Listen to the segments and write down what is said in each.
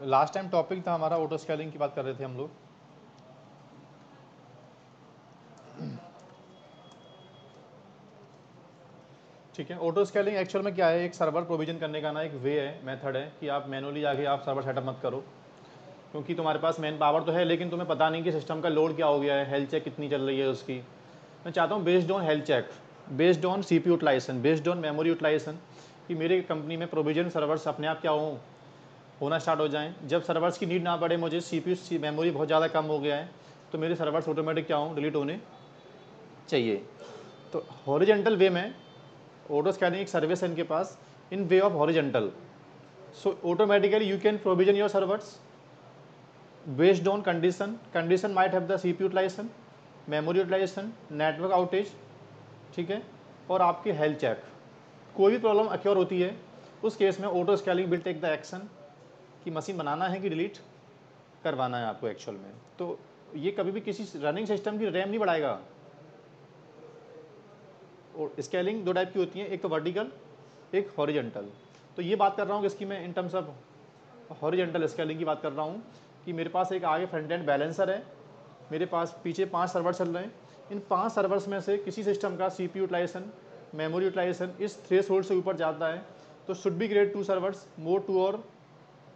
Last time topic था हमारा auto scaling की बात कर रहे थे हम लोग। ठीक है, ऑटो स्केलिंग एक्चुअल में क्या है, एक सर्वर प्रोविजन करने का ना एक वे है, मेथड है कि आप मैनुअली जाके आप सर्वर सेटअप मत करो, क्योंकि तुम्हारे पास मैन पावर तो है लेकिन तुम्हें पता नहीं कि सिस्टम का लोड क्या हो गया है, हेल्थ चेक कितनी चल रही है उसकी। मैं चाहता हूँ based on health check, based on CPU utilization, based on memory utilization, कि मेरे कंपनी में प्रोविजन सर्वर्स अपने आप क्या होना स्टार्ट हो जाएं। जब सर्वर्स की नीड ना पड़े, मुझे CPU मेमोरी बहुत ज़्यादा कम हो गया है, तो मेरे सर्वर्स ऑटोमेटिक क्या हों, डिलीट होने चाहिए। तो हॉरिजेंटल वे में ऑटो स्कैनिंग एक सर्विस है इनके पास, in way of horizontal. So automatically you can provision your servers based on condition might have the CPU utilization, memory utilization, network outage, ठीक है, और आपकी हेल्थ चेक। कोई भी प्रॉब्लम अक्योर होती है उस केस में auto scaling will take the action कि मशीन बनाना है कि डिलीट करवाना है आपको एक्चुअल में। तो ये कभी भी किसी रनिंग सिस्टम की रैम नहीं बढ़ाएगा। और स्केलिंग दो टाइप की होती है, एक तो वर्टिकल, एक हॉरिजेंटल। तो ये बात कर रहा हूँ कि इसकी मैं in terms of horizontal scaling की बात कर रहा हूँ कि मेरे पास एक आगे फ्रंट एंड बैलेंसर है, मेरे पास पीछे 5 सर्वर चल रहे हैं। इन 5 सर्वर्स में से किसी सिस्टम का CPU यूटिलाइजेशन, मेमोरी यूटिलाइजेशन इस थ्रेशोल्ड से ऊपर जाता है तो should be grade 2 servers more to, और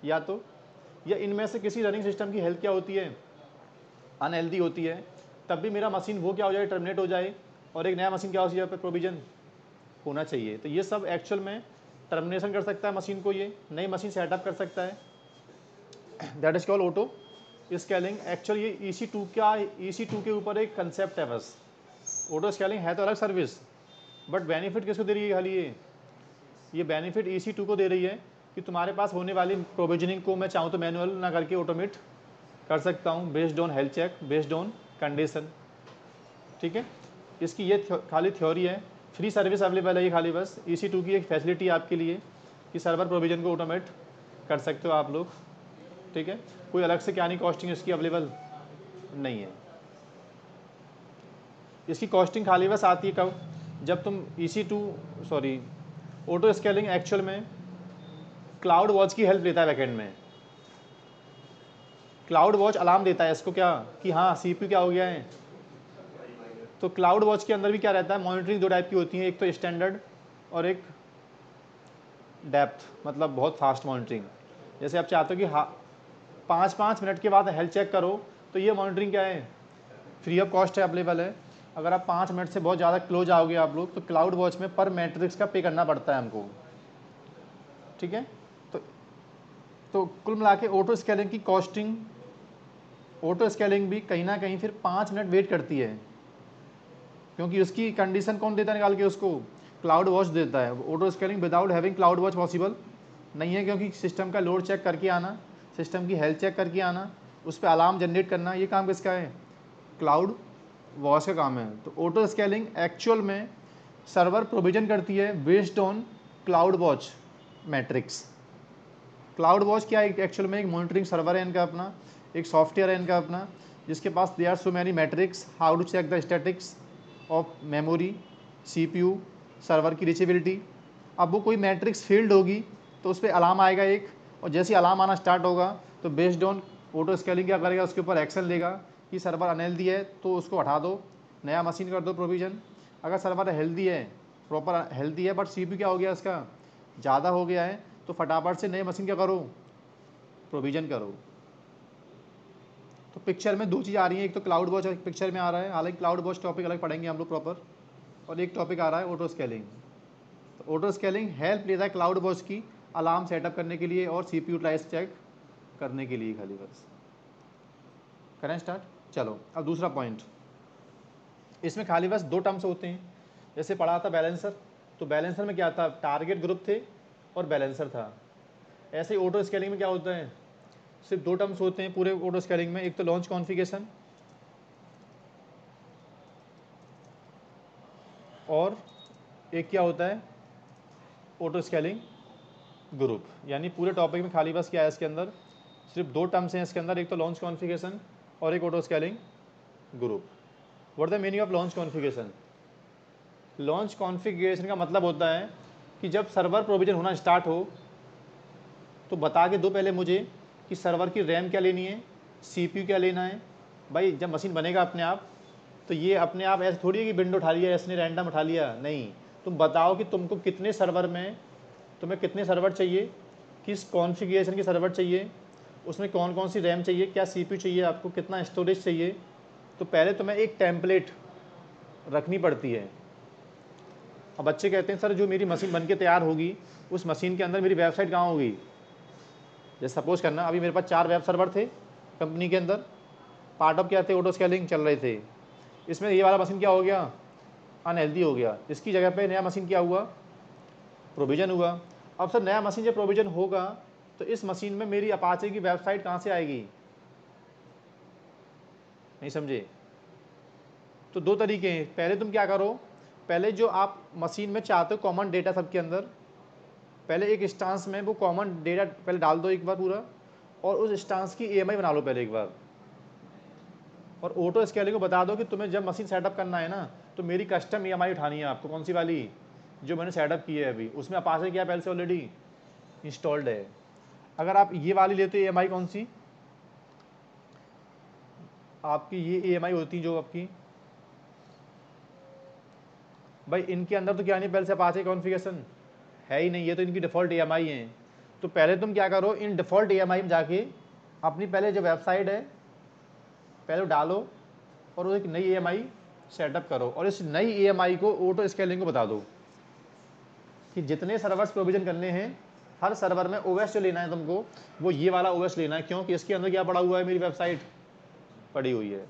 या इनमें से किसी रनिंग सिस्टम की हेल्थ क्या होती है, अनहेल्दी होती है, तब भी मेरा मशीन वो क्या हो जाए, टर्मिनेट हो जाए, और एक नया मशीन क्या हो जाए, प्रोविजन होना चाहिए। तो ये सब एक्चुअल में टर्मिनेशन कर सकता है मशीन को, ये नई मशीन सेटअप कर सकता है, that is called auto scaling. Actual ये EC2 का, EC2 के ऊपर एक कंसेप्ट है बस। ऑटो स्केलिंग है तो अलग सर्विस, बट बेनिफिट किसको दे रही है, खाली ये बेनिफिट EC2 को दे रही है कि तुम्हारे पास होने वाली प्रोविजनिंग को मैं चाहूँ तो मैनुअल ना करके ऑटोमेट कर सकता हूँ based on health check, based on condition. ठीक है, इसकी ये खाली थ्योरी है, फ्री सर्विस अवेलेबल है ये खाली बस। EC2 की एक फैसिलिटी है आपके लिए कि सर्वर प्रोविजन को ऑटोमेट कर सकते हो आप लोग। ठीक है, कोई अलग से क्या नहीं कॉस्टिंग इसकी अवेलेबल नहीं है। इसकी कॉस्टिंग खाली बस आती है कब, जब तुम ऑटो स्केलिंग एक्चुअल में क्लाउड वॉच की हेल्प लेता है बैकएंड में। क्लाउड वॉच अलार्म देता है इसको क्या, कि हाँ CPU क्या हो गया है। तो क्लाउड वॉच के अंदर भी क्या रहता है, मॉनिटरिंग दो टाइप की होती है, एक तो स्टैंडर्ड और एक डेप्थ, मतलब बहुत फास्ट मॉनिटरिंग। जैसे आप चाहते हो कि हाँ 5-5 मिनट के बाद हेल्थ चेक करो, तो ये मॉनिटरिंग क्या है, फ्री ऑफ कॉस्ट है, अवेलेबल है। अगर आप 5 मिनट से बहुत ज़्यादा क्लोज आओगे आप लोग, तो क्लाउड वॉच में पर मैट्रिक्स का पे करना पड़ता है हमको। ठीक है, तो कुल मिला के ऑटो स्केलिंग की कॉस्टिंग, ऑटो स्केलिंग भी कहीं ना कहीं फिर 5 मिनट वेट करती है, क्योंकि उसकी कंडीशन कौन देता है निकाल के उसको, क्लाउड वॉच देता है। Auto scaling without having cloud watch possible नहीं है, क्योंकि सिस्टम का लोड चेक करके आना, सिस्टम की हेल्थ चेक करके आना, उस पर अलार्म जनरेट करना, ये काम किसका है, क्लाउड वॉच का काम है। तो ऑटो स्केलिंग एक्चुअल में सर्वर प्रोविजन करती है based on cloud watch matrix. Cloud watch क्या है, एक्चुअल में एक मॉनिटरिंग सर्वर है इनका अपना, एक सॉफ्टवेयर है इनका अपना, जिसके पास they are so many metrics, how to check the statics of memory, CPU, server की रीचेबिलिटी। अब वो कोई मैट्रिक्स फील्ड होगी तो उस पर अलार्म आएगा एक, और जैसे अलार्म आना स्टार्ट होगा तो बेस्ड ऑन ऑटो स्केलिंग क्या करेगा, उसके ऊपर एक्शन लेगा कि सर्वर अनहेल्दी है तो उसको हटा दो, नया मशीन कर दो प्रोविजन। अगर सर्वर हेल्दी है, प्रॉपर हेल्दी है, बट CPU क्या हो गया उसका, ज़्यादा हो गया है, तो फटाफट से नई मशीन क्या करो, प्रोविजन करो। तो पिक्चर में दो चीज़ आ रही है, एक तो क्लाउड वॉच पिक्चर में आ रहा है, हालांकि क्लाउड वॉच टॉपिक अलग पढ़ेंगे हम लोग प्रॉपर, और एक टॉपिक आ रहा है ऑटो स्केलिंग। तो ऑटो स्केलिंग हेल्प लेता है क्लाउड वॉच की अलार्म सेटअप करने के लिए और CPU यूटिलाइज चेक करने के लिए खाली बस। करें स्टार्ट, चलो अब दूसरा पॉइंट। इसमें खाली बस 2 टर्म्स होते हैं, जैसे पढ़ा था बैलेंसर, तो बैलेंसर में क्या था, टारगेट ग्रुप थे और बैलेंसर था। ऐसे ही ऑटो स्केलिंग में क्या होता है, सिर्फ 2 टर्म्स होते हैं पूरे ऑटो स्केलिंग में, एक तो लॉन्च कॉन्फ़िगरेशन और एक क्या होता है, ऑटो स्केलिंग ग्रुप। यानी पूरे टॉपिक में खाली बस क्या है इसके अंदर, सिर्फ 2 टर्म्स हैं इसके अंदर, एक तो लॉन्च कॉन्फ़िगरेशन और एक auto scaling group. What the meaning of launch configuration, launch configuration का मतलब होता है कि जब सर्वर प्रोविजन होना स्टार्ट हो तो बता के दो पहले मुझे कि सर्वर की रैम क्या लेनी है, CPU क्या लेना है। भाई जब मशीन बनेगा अपने आप, तो ये अपने आप ऐसे थोड़ी है कि विंडो उठा लिया, इसने रैंडम उठा लिया, नहीं। तुम बताओ कि तुमको कितने सर्वर में, तुम्हें कितने सर्वर चाहिए, किस कॉन्फ़िगरेशन के सर्वर चाहिए, उसमें कौन कौन सी रैम चाहिए, क्या CPU चाहिए आपको, कितना स्टोरेज चाहिए। तो पहले तुम्हें एक टेम्पलेट रखनी पड़ती है। अब बच्चे कहते हैं सर जो मेरी मशीन बन के तैयार होगी, उस मशीन के अंदर मेरी वेबसाइट कहाँ होगी। जैसे सपोज करना अभी मेरे पास 4 वेब सर्वर थे कंपनी के अंदर, पार्ट ऑफ क्या थे, ऑटो स्केलिंग चल रहे थे। इसमें ये वाला मशीन क्या हो गया, अनहेल्दी हो गया। इसकी जगह पे नया मशीन क्या हुआ, प्रोविज़न हुआ। अब सर नया मशीन जब प्रोविज़न होगा तो इस मशीन में मेरी अपाचे की वेबसाइट कहाँ से आएगी, नहीं समझे। तो दो तरीके हैं, पहले तुम क्या करो, पहले जो आप मशीन में चाहते हो कॉमन डेटा सबके अंदर, पहले एक इंस्टांस में वो कॉमन डेटा पहले डाल दो एक बार पूरा, और उस इंस्टांस की EMI बना लो पहले एक बार। और ऑटो स्केलिंग को बता दो कि तुम्हें जब मशीन सेटअप करना है ना, तो मेरी कस्टम EMI उठानी है आपको। कौन सी वाली, जो मैंने सेटअप की है अभी, उसमें अपाचे क्या पहले से ऑलरेडी इंस्टॉल्ड है। अगर आप ये वाली लेते EMI, कौन सी आपकी ये EMI होती जो आपकी, भाई इनके अंदर तो क्या नहीं पहले से अपाचे कॉन्फ़िगरेशन है ही नहीं, ये तो इनकी डिफ़ॉल्ट EMI है। तो पहले तुम क्या करो, इन डिफ़ॉल्ट EMI में जाके अपनी पहले जो वेबसाइट है पहले डालो, और वो एक नई EMI सेटअप करो, और इस नई EMI को ऑटो स्केलिंग को बता दो कि जितने सर्वर्स प्रोविजन करने हैं, हर सर्वर में OS जो लेना है तुमको, वो ये वाला OS लेना है। क्योंकि इसके अंदर क्या पड़ा हुआ है, मेरी वेबसाइट पड़ी हुई है।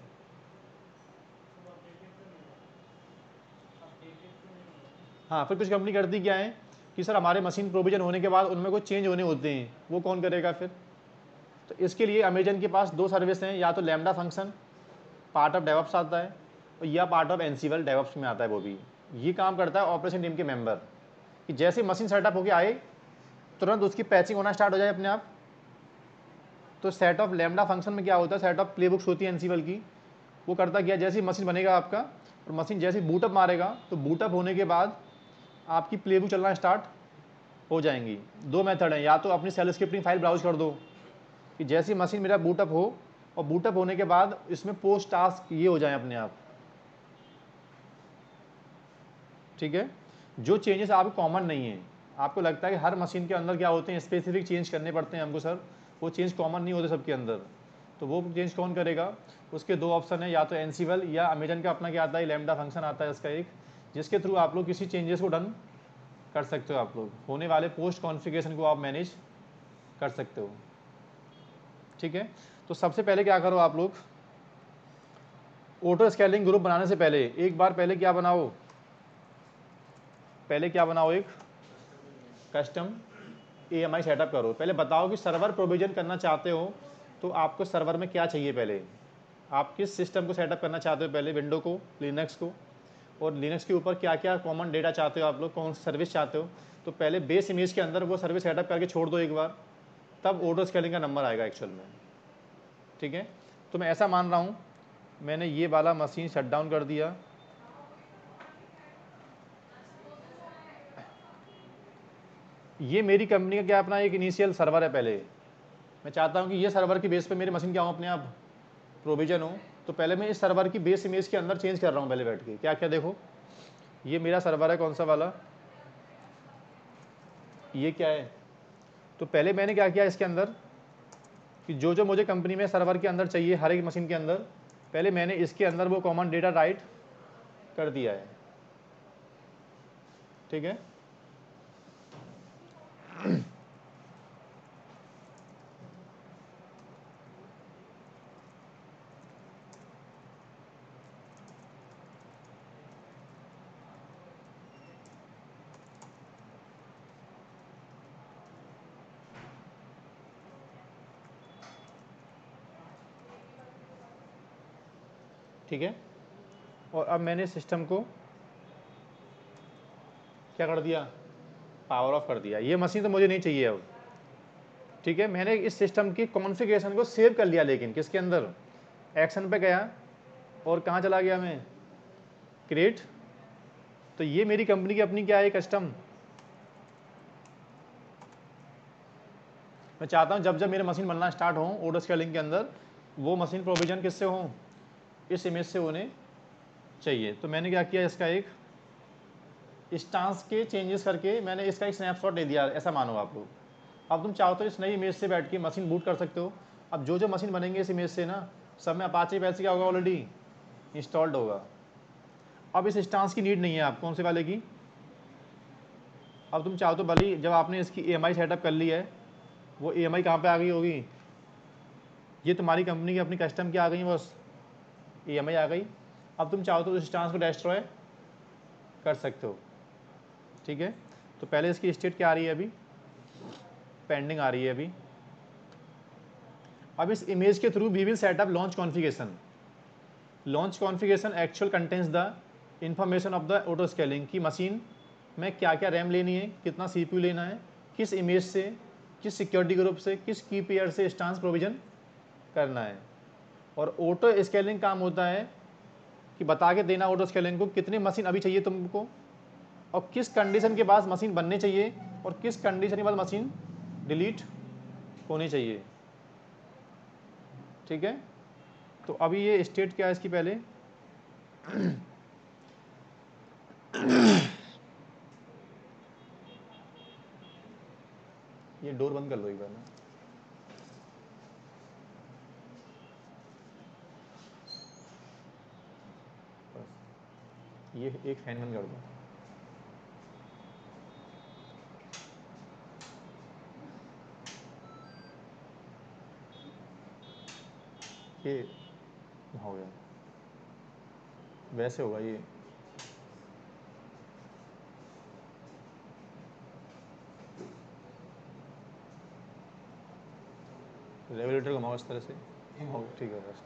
हाँ, फिर कुछ कंपनी करती क्या है कि सर हमारे मशीन प्रोविजन होने के बाद उनमें कुछ चेंज होने होते हैं, वो कौन करेगा फिर। तो इसके लिए अमेजन के पास 2 सर्विस हैं, या तो lambda function part of DevOps आता है, और या पार्ट ऑफ एनसीवल डेवॉप्स में आता है। वो भी ये काम करता है ऑपरेशन टीम के मेंबर, कि जैसे मशीन सेटअप होके आए तुरंत उसकी पैचिंग होना स्टार्ट हो जाए अपने आप। तो सेट ऑफ लैम्डा फंक्शन में क्या होता है, सेट ऑफ प्ले बुक्स होती है एनसीवल की। वो करता क्या, जैसे ही मशीन बनेगा आपका और मशीन जैसे ही बूटअप मारेगा, तो बूटअप होने के बाद आपकी प्ले बुक चलना स्टार्ट हो जाएंगी। 2 मेथड हैं, या तो अपनी सेल स्क्रिप्टिंग फाइल ब्राउज कर दो कि जैसी मशीन मेरा बूटअप हो, और बूटअप होने के बाद इसमें पोस्ट टास्क ये हो जाए अपने आप, ठीक है। जो चेंजेस आपको कॉमन नहीं है, आपको लगता है कि हर मशीन के अंदर क्या होते हैं स्पेसिफिक चेंज करने पड़ते हैं हमको सर, वो चेंज कॉमन नहीं होते सबके अंदर। तो वो चेंज कौन करेगा, उसके 2 ऑप्शन है, या तो एनसीवल या अमेजन का अपना क्या आता है, लैम्डा फंक्शन आता है इसका एक, जिसके थ्रू आप लोग किसी चेंजेस को डन कर सकते हो। आप लोग होने वाले पोस्ट कॉन्फ़िगरेशन को आप मैनेज कर सकते हो, ठीक है। तो सबसे पहले क्या करो आप लोग, ऑटो स्केलिंग ग्रुप बनाने से पहले एक बार पहले क्या बनाओ, पहले क्या बनाओ, एक कस्टम EMI सेटअप करो। पहले बताओ कि सर्वर प्रोविजन करना चाहते हो तो आपको सर्वर में क्या चाहिए, पहले आप किस सिस्टम को सेटअप करना चाहते हो, पहले विंडो को, लिनक्स को, और लिनक्स के ऊपर क्या क्या कॉमन डेटा चाहते हो आप लोग, कौन सी सर्विस चाहते हो। तो पहले बेस इमेज के अंदर वो सर्विस सेटअप करके छोड़ दो एक बार, तब ऑटो स्केलिंग का नंबर आएगा एक्चुअल में, ठीक है। तो मैं ऐसा मान रहा हूँ, मैंने ये वाला मशीन शट डाउन कर दिया, ये मेरी कंपनी का क्या अपना एक इनिशियल सर्वर है। पहले मैं चाहता हूँ कि ये सर्वर की बेस पे मेरी मशीन क्या हो, अपने आप प्रोविजन हो। तो पहले मैं इस सर्वर की बेस इमेज के अंदर चेंज कर रहा हूँ पहले बैठ के, क्या क्या देखो, ये मेरा सर्वर है, कौन सा वाला, ये क्या है। तो पहले मैंने क्या किया इसके अंदर कि जो जो मुझे कंपनी में सर्वर के अंदर चाहिए हर एक मशीन के अंदर, पहले मैंने इसके अंदर वो कॉमन डेटा राइट कर दिया है, ठीक है। ठीक है, और अब मैंने सिस्टम को क्या कर दिया, पावर ऑफ कर दिया। ये मशीन तो मुझे नहीं चाहिए अब, ठीक है। मैंने इस सिस्टम की कॉन्फ़िगरेशन को सेव कर लिया, लेकिन किसके अंदर, एक्शन पे गया और कहाँ चला गया मैं, क्रिएट। तो ये मेरी कंपनी की अपनी क्या है, कस्टम मैं चाहता हूँ जब जब मेरे मशीन बनना स्टार्ट हो ऑटो स्केलिंग के अंदर, वो मशीन प्रोविजन किससे हो, इस इमेज से होने चाहिए। तो मैंने क्या किया, इसका एक स्टांस के चेंजेस करके मैंने इसका एक स्नैपशॉट ले दिया, ऐसा मानो आप लोग। अब तुम चाहो तो इस नई इमेज से बैठ के मशीन बूट कर सकते हो। अब जो जो मशीन बनेंगे इस इमेज से ना, सब में अपाचे पैसे क्या होगा, ऑलरेडी इंस्टॉल्ड होगा। अब इस स्टांस की नीड नहीं है आपको, कौन से वाले की। अब तुम चाहो तो भले ही जब आपने इसकी EMI सेटअप कर ली है, वो EMI कहाँ पे आ गई होगी, ये तुम्हारी कंपनी की अपनी कस्टम की आ गई, बस EMI आ गई। अब तुम चाहो तो उस स्टांस को डिस्ट्रॉय कर सकते हो, ठीक है। तो पहले इसकी स्टेट क्या आ रही है, अभी पेंडिंग आ रही है अभी। अब इस इमेज के through we will set up launch configuration. Launch configuration actual contents the information of the auto scaling की मशीन में क्या क्या रैम लेनी है, कितना CPU लेना है, किस इमेज से, किस सिक्योरिटी ग्रुप से, किस की पेयर से स्टांस प्रोविजन करना है। और ऑटो स्केलिंग काम होता है कि बता के देना ऑटो स्केलिंग को कितनी मशीन अभी चाहिए तुमको, और किस कंडीशन के बाद मशीन बनने चाहिए, और किस कंडीशन के बाद मशीन डिलीट होनी चाहिए, ठीक है। तो अभी ये स्टेट क्या है इसकी, पहले ये डोर बंद कर लो एक बार ना। बस ये एक फैन बंद कर दो। ये हो गया, वैसे होगा ये। रेगुलेटर घुमाओ इस तरह से, हो ठीक है बस।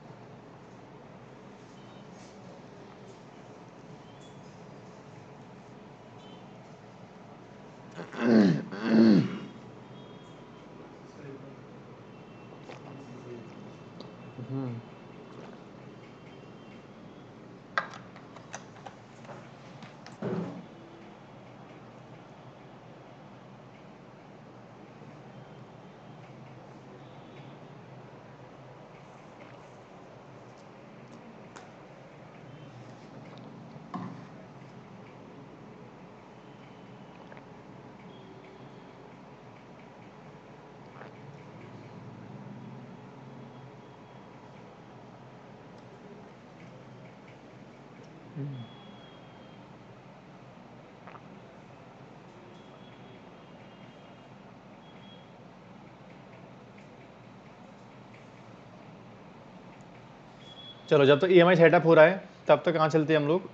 चलो जब तक EMI सेटअप हो रहा है तब तक कहाँ चलते हैं हम लोग,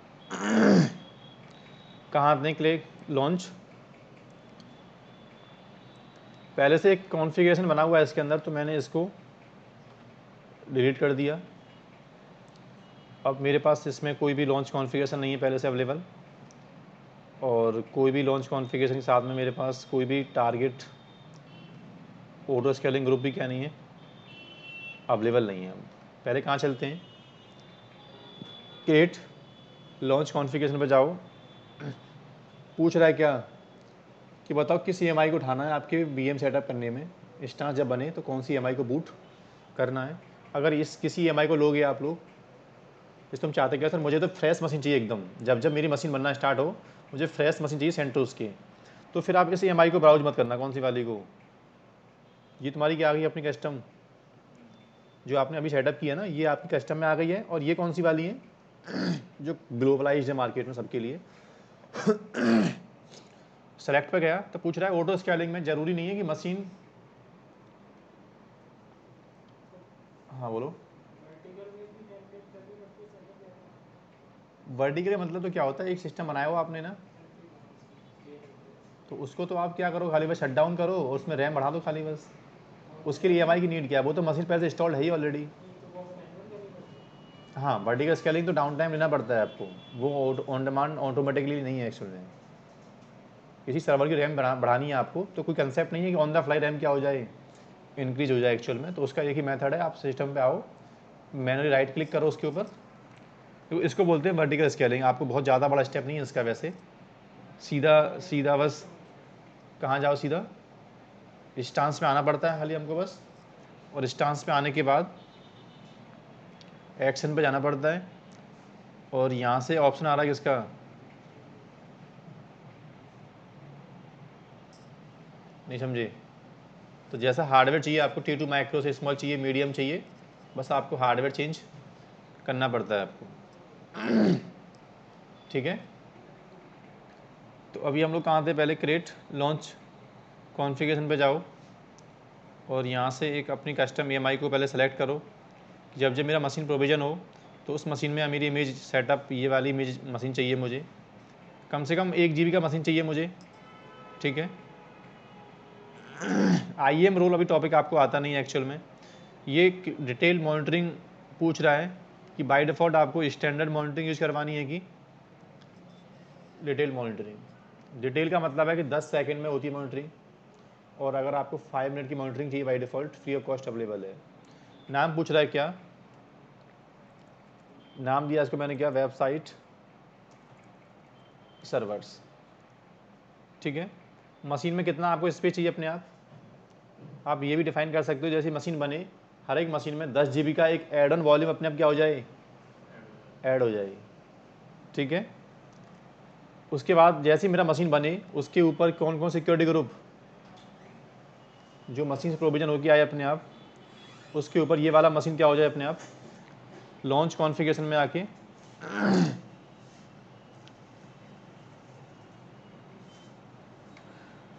कहाँ अपने क्लिक लॉन्च। पहले से एक कॉन्फ़िगरेशन बना हुआ है इसके अंदर, तो मैंने इसको डिलीट कर दिया। अब मेरे पास इसमें कोई भी लॉन्च कॉन्फ़िगरेशन नहीं है पहले से अवेलेबल, और कोई भी लॉन्च कॉन्फ़िगरेशन के साथ में मेरे पास कोई भी टारगेट ऑटो स्केलिंग ग्रुप भी क्या नहीं है, अवेलेबल नहीं है। पहले कहाँ चलते हैं, क्रिएट लॉन्च कॉन्फ़िगरेशन पे जाओ। पूछ रहा है क्या कि बताओ किस EMI को उठाना है आपके VM सेटअप करने में, स्टांस जब बने तो कौन सी EMI को बूट करना है। अगर इस किसी EMI को लोगे आप लोग, इस तुम चाहते क्या सर, मुझे तो फ्रेश मशीन चाहिए एकदम, जब जब मेरी मशीन बनना स्टार्ट हो मुझे फ्रेश मशीन चाहिए सेंटोस की, तो फिर आप इस EMI को ब्राउज मत करना, कौन सी वाली को, ये तुम्हारी क्या आ गई अपनी कस्टम, जो आपने अभी सेटअप किया ना, ये आपकी कस्टम में आ गई है। और ये कौन सी वाली है जो ग्लोबलाइज्ड है मार्केट में सबके लिए। सेलेक्ट पे गया तो पूछ रहा है ऑटो स्केलिंग में जरूरी नहीं है कि मशीन, हाँ बोलो। वर्टिकल मतलब तो क्या होता है, एक सिस्टम बनाया हो आपने ना, तो उसको तो आप क्या करो, खाली बस शट डाउन करो और उसमें रैम बढ़ा दो खाली बस। उसके लिए EMI की नीड क्या है, वो तो मशीन पहले से इंस्टॉल्ड है ही ऑलरेडी। हाँ वर्टिकल स्केलिंग तो डाउन टाइम लेना पड़ता है आपको, वो ऑन डिमांड ऑटोमेटिकली नहीं है एक्चुअल में। किसी सर्वर की रैम बढ़ानी है आपको तो कोई कंसेप्ट नहीं है कि ऑन द फ्लाई रैम क्या हो जाए, इंक्रीज हो जाए एक्चुअल में। तो उसका एक ही मेथड है, आप सिस्टम पे आओ, मैनुअली राइट क्लिक करो उसके ऊपर, तो इसको बोलते हैं वर्टिकल स्केलिंग। आपको बहुत ज़्यादा बड़ा स्टेप नहीं है इसका वैसे, सीधा सीधा बस कहाँ जाओ, सीधा स्टांस में आना पड़ता है खाली हमको बस, और स्टांस पे आने के बाद एक्शन पे जाना पड़ता है, और यहाँ से ऑप्शन आ रहा है किसका, नहीं समझे? तो जैसा हार्डवेयर चाहिए आपको, T2 माइक्रो से स्मॉल चाहिए, मीडियम चाहिए, बस आपको हार्डवेयर चेंज करना पड़ता है आपको। ठीक है, तो अभी हम लोग कहाँ थे, पहले क्रिएट लॉन्च कॉन्फ़िगरेशन पे जाओ, और यहाँ से एक अपनी कस्टम EMI को पहले सेलेक्ट करो। जब जब मेरा मशीन प्रोविज़न हो तो उस मशीन में मेरी इमेज सेटअप, ये वाली इमेज मशीन चाहिए मुझे, कम से कम 1 GB का मशीन चाहिए मुझे। ठीक है, IEM रोल अभी टॉपिक आपको आता नहीं है एक्चुअल में। ये डिटेल मॉनिटरिंग पूछ रहा है कि बाय डिफ़ॉल्ट आपको स्टैंडर्ड मॉनिटरिंग यूज़ करवानी है कि डिटेल मॉनिटरिंग। डिटेल का मतलब है कि 10 सेकंड में होती है मॉनिटरिंग, और अगर आपको 5 मिनट की मॉनिटरिंग चाहिए by default free of cost available है। नाम पूछ रहा है, क्या नाम दिया इसको मैंने, क्या, वेबसाइट सर्वर्स। ठीक है, मशीन में कितना आपको स्पेस चाहिए अपने आप ये भी डिफाइन कर सकते हो। जैसे मशीन बने, हर एक मशीन में 10 GB का एक एड ऑन वॉल्यूम अपने आप क्या हो जाए, ऐड हो जाए। ठीक है, उसके बाद जैसे मेरा मशीन बने उसके ऊपर कौन कौन सिक्योरिटी ग्रुप जो मशीन से प्रोविजन होकर आए अपने आप, उसके ऊपर ये वाला मशीन क्या हो जाए अपने आप लॉन्च कॉन्फ़िगरेशन में आके।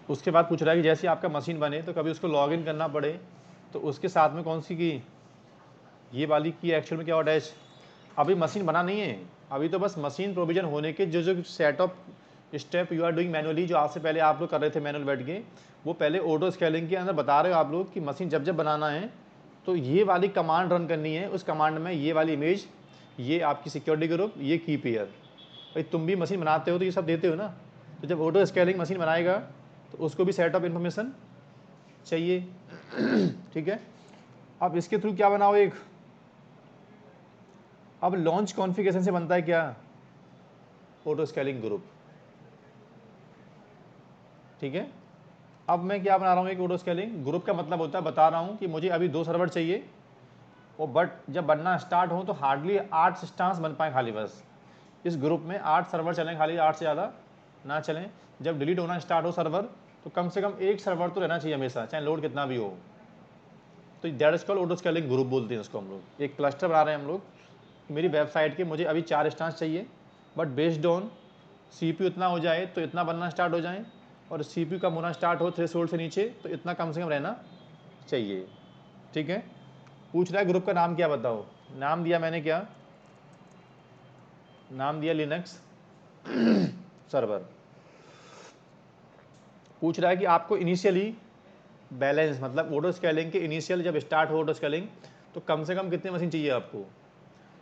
उसके बाद पूछ रहा है कि जैसे आपका मशीन बने तो कभी उसको लॉगिन करना पड़े तो उसके साथ में कौन सी की, ये वाली की एक्चुअल में क्या अटैच। अभी मशीन बना नहीं है, अभी तो बस मशीन प्रोविजन होने के जो जो set of step you are doing manually, जो आज से पहले आप लोग कर रहे थे मैनुअल बैठ के, वो पहले ऑटो स्केलिंग के अंदर बता रहे हो आप लोग कि मशीन जब जब बनाना है तो ये वाली कमांड रन करनी है। उस कमांड में ये वाली इमेज, ये आपकी सिक्योरिटी ग्रुप, ये की पेयर। भाई तुम भी मशीन बनाते हो तो ये सब देते हो ना, तो जब ऑटो स्केलिंग मशीन बनाएगा तो उसको भी सेट ऑफ इन्फॉर्मेशन चाहिए। ठीक है, अब इसके थ्रू क्या बनाओ एक, अब लॉन्च कॉन्फ़िगरेशन से बनता है क्या, ऑटो स्केलिंग ग्रुप। ठीक है, अब मैं क्या बना रहा हूँ, एक ऑटो स्केलिंग ग्रुप का मतलब होता है, बता रहा हूँ कि मुझे अभी 2 सर्वर चाहिए, और बट जब बनना स्टार्ट हो तो हार्डली 8 इंस्टांस बन पाए खाली, बस इस ग्रुप में 8 सर्वर चलें खाली, 8 से ज़्यादा ना चलें। जब डिलीट होना स्टार्ट हो सर्वर तो कम से कम एक सर्वर तो रहना चाहिए हमेशा, चाहे लोड कितना भी हो। तो that is called auto scaling group बोलते हैं इसको हम लोग। एक क्लस्टर बना रहे हैं हम लोग, मेरी वेबसाइट के मुझे अभी 4 इंस्टांस चाहिए, बट बेस्ड ऑन CPU इतना हो जाए तो इतना बनना स्टार्ट हो जाए, और CPU कम होना स्टार्ट हो थ्रेशोल्ड से नीचे तो इतना कम से कम रहना चाहिए। ठीक है, पूछ रहा है ग्रुप का नाम क्या बताओ, नाम दिया मैंने, क्या नाम दिया, लिनक्स सर्वर। पूछ रहा है कि आपको इनिशियली बैलेंस, मतलब ऑटो स्केलिंग के इनिशियल जब स्टार्ट हो ऑटो स्केलिंग तो कम से कम कितने मशीन चाहिए आपको।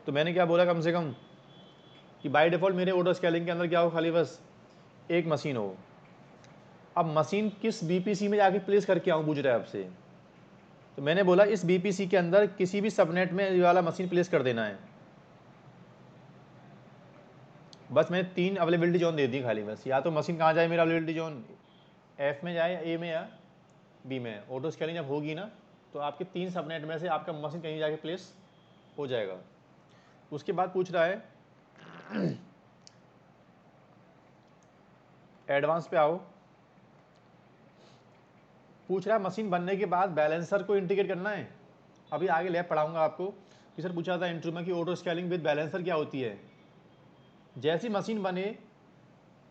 तो मैंने क्या बोला, कम से कम, कि बाय डिफ़ॉल्ट मेरे ऑटो स्केलिंग के अंदर क्या हो, खाली बस एक मशीन हो। अब मशीन किस BPC में जाके प्लेस करके आऊँ, पूछ रहा है आपसे। तो मैंने बोला इस BPC के अंदर किसी भी सबनेट में ये वाला मशीन प्लेस कर देना है। बस मैंने 3 अवेलेबिलिटी जोन दे दी खाली, बस या तो मशीन कहाँ जाए मेरा अवेलेबिलिटी जोन, F में जाए, A में या B में। ऑटो स्केलिंग जब होगी ना तो आपके 3 सबनेट में से आपका मशीन कहीं जाके प्लेस हो जाएगा। उसके बाद पूछ रहा है एडवांस पे आओ, पूछ रहा है मशीन बनने के बाद बैलेंसर को इंटीग्रेट करना है। अभी आगे लैब पढ़ाऊंगा आपको कि सर पूछा था इंट्रो में कि ऑटो स्केलिंग विद बैलेंसर क्या होती है। जैसी मशीन बने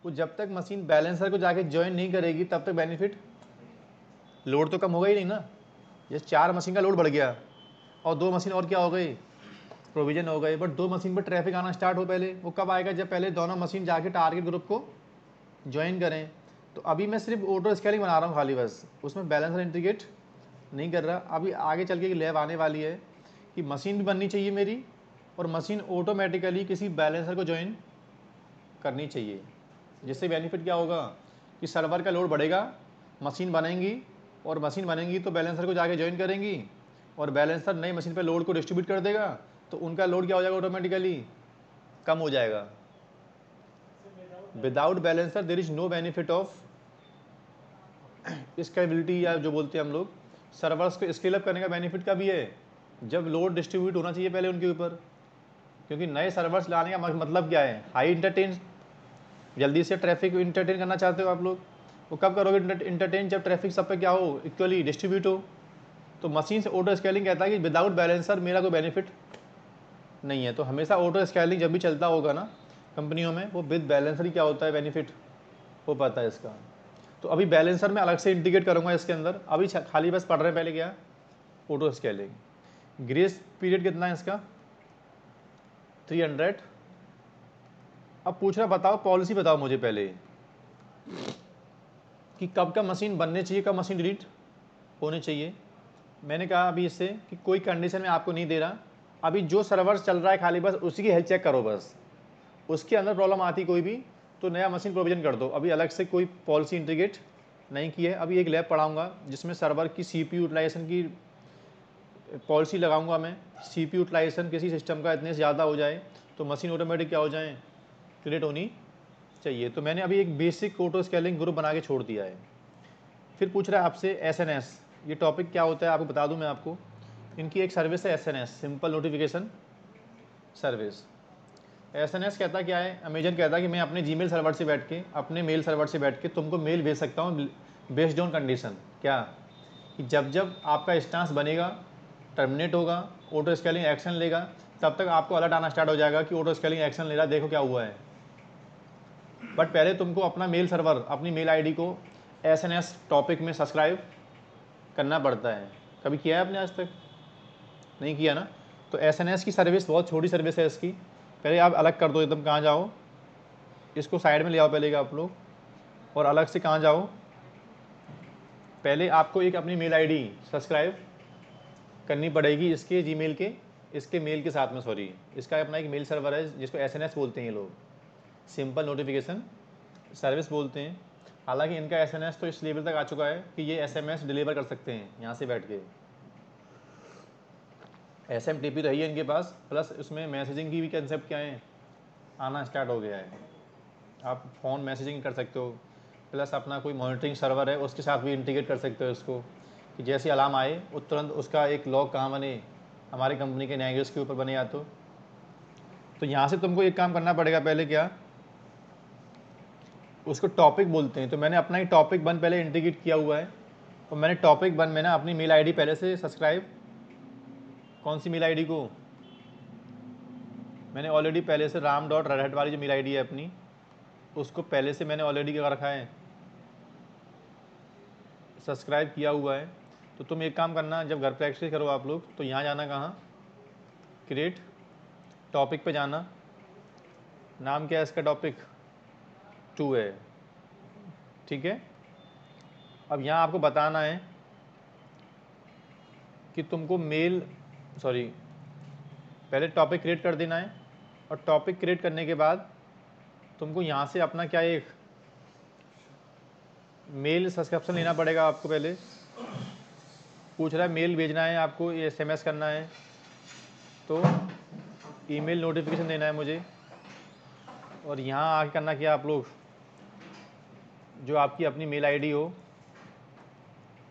वो जब तक मशीन बैलेंसर को जाके ज्वाइन नहीं करेगी तब तक बेनिफिट, लोड तो कम होगा ही नहीं ना। जैसे 4 मशीन का लोड बढ़ गया और 2 मशीन और क्या हो गई, प्रोविजन हो गए, बट 2 मशीन पर ट्रैफिक आना स्टार्ट हो, पहले वो कब आएगा, जब पहले दोनों मशीन जाके टारगेट ग्रुप को ज्वाइन करें। तो अभी मैं सिर्फ ऑटो स्केलिंग बना रहा हूँ खाली, बस उसमें बैलेंसर इंटीग्रेट नहीं कर रहा। अभी आगे चल के लैब आने वाली है कि मशीन भी बननी चाहिए मेरी, और मशीन ऑटोमेटिकली किसी बैलेंसर को ज्वाइन करनी चाहिए, जिससे बेनिफिट क्या होगा कि सर्वर का लोड बढ़ेगा, मशीन बनेंगी, और मशीन बनेंगी तो बैलेंसर को जाके ज्वाइन करेंगी, और बैलेंसर नई मशीन पे लोड को डिस्ट्रीब्यूट कर देगा, तो उनका लोड क्या हो जाएगा, ऑटोमेटिकली कम हो जाएगा। Without balancer there is no benefit of scalability या जो बोलते हैं हम लोग, सर्वर्स को स्केल अप करने का बेनिफिट का भी है जब लोड डिस्ट्रीब्यूट होना चाहिए पहले उनके ऊपर, क्योंकि नए सर्वर्स लाने का मतलब क्या है, हाई इंटरटेन, जल्दी से ट्रैफिक इंटरटेन करना चाहते हो आप लोग। वो कब करोगे इंटरटेन, जब ट्रैफिक सब पे क्या हो, इक्वली डिस्ट्रीब्यूट हो। तो मशीन से ऑटो स्केलिंग कहता है कि विदाउट बैलेंसर मेरा कोई बेनिफिट नहीं है। तो हमेशा ऑटो स्केलिंग जब भी चलता होगा ना कंपनियों में, वो विद बैलेंसर ही क्या होता है बेनिफिट, वो पता है इसका। तो अभी बैलेंसर में अलग से इंटीग्रेट करूँगा इसके अंदर, अभी खाली बस पढ़ रहे हैं पहले क्या, ऑटो स्केलिंग। ग्रेस पीरियड कितना है इसका, 300। अब पूछ रहा बताओ पॉलिसी बताओ मुझे पहले कि कब का मशीन बनने चाहिए, कब मशीन डिलीट होने चाहिए। मैंने कहा अभी इससे कि कोई कंडीशन में आपको नहीं दे रहा, अभी जो सर्वर चल रहा है खाली बस उसी की हेल्थ चेक करो, बस उसके अंदर प्रॉब्लम आती कोई भी तो नया मशीन प्रोविजन कर दो। अभी अलग से कोई पॉलिसी इंटीग्रेट नहीं की है। अभी एक लैब पढ़ाऊंगा जिसमें सर्वर की CPU यूटिलाइजेशन की पॉलिसी लगाऊंगा मैं। CPU यूटिलाइजेशन किसी सिस्टम का इतने ज़्यादा हो जाए तो मशीन ऑटोमेटिक क्या हो जाए, क्रिएट होनी चाहिए। तो मैंने अभी एक बेसिक ऑटो स्केलिंग ग्रुप बना के छोड़ दिया है। फिर पूछ रहा है आपसे SNS, ये टॉपिक क्या होता है आपको बता दूं मैं आपको। इनकी एक सर्विस है SNS, simple notification service. SNS कहता क्या है, अमेजन कहता है कि मैं अपने जीमेल सर्वर से बैठ के, अपने मेल सर्वर से बैठ के तुमको मेल भेज सकता हूँ बेस्ड ऑन कंडीशन, क्या कि जब जब आपका इंस्टेंस बनेगा, टर्मिनेट होगा, ऑटो स्केलिंग एक्शन लेगा, तब तक आपको अलर्ट आना स्टार्ट हो जाएगा कि ऑटो स्केलिंग एक्शन ले रहा, देखो क्या हुआ है। बट पहले तुमको अपना मेल सर्वर, अपनी मेल आईडी को SNS टॉपिक में सब्सक्राइब करना पड़ता है। कभी किया है आपने आज तक, नहीं किया ना। तो SNS की सर्विस बहुत छोटी सर्विस है इसकी, पहले आप अलग कर दो एकदम, कहाँ जाओ, इसको साइड में ले आओ पहले आप लोग, और अलग से कहाँ जाओ, पहले आपको एक अपनी मेल आईडी सब्सक्राइब करनी पड़ेगी इसके जीमेल के, इसके मेल के साथ में, सॉरी इसका अपना एक मेल सर्वर है जिसको SNS बोलते हैं ये लोग, सिंपल नोटिफिकेशन सर्विस बोलते हैं। हालांकि इनका SNS तो इस लेवल तक आ चुका है कि ये SMS डिलीवर कर सकते हैं यहाँ से बैठ के, SMTP रही है इनके पास, प्लस इसमें मैसेजिंग की भी कंसेप्ट क्या है, आना स्टार्ट हो गया है। आप फ़ोन मैसेजिंग कर सकते हो, प्लस अपना कोई मॉनिटरिंग सर्वर है उसके साथ भी इंटीग्रेट कर सकते हो इसको, कि जैसे अलार्म आए वो तुरंत उसका एक लॉग कहाँ बने, हमारी कंपनी के नैगेस के ऊपर बने या तो यहाँ से तुमको एक काम करना पड़ेगा पहले, क्या उसको टॉपिक बोलते हैं। तो मैंने अपना ही टॉपिक 1 पहले इंटीग्रेट किया हुआ है, और मैंने टॉपिक 1 में ना अपनी मेल आईडी पहले से सब्सक्राइब, कौन सी मेल आईडी को, मैंने ऑलरेडी पहले से ram.redhat वाली जो मेल आईडी है अपनी, उसको पहले से मैंने ऑलरेडी क्या रखा है, सब्सक्राइब किया हुआ है। तो तुम एक काम करना, जब घर प्रैक्टिस करो आप लोग तो यहाँ जाना, कहाँ, क्रिएट टॉपिक पे जाना, नाम क्या है इसका, टॉपिक 2 है, ठीक है। अब यहाँ आपको बताना है कि तुमको मेल, सॉरी पहले टॉपिक क्रिएट कर देना है, और टॉपिक क्रिएट करने के बाद तुमको यहाँ से अपना क्या, एक मेल सब्सक्रिप्शन लेना पड़ेगा आपको। पहले पूछ रहा है मेल भेजना है आपको, ये SMS करना है, तो ईमेल नोटिफिकेशन देना है मुझे, और यहाँ आके करना क्या आप लोग, जो आपकी अपनी मेल आईडी हो,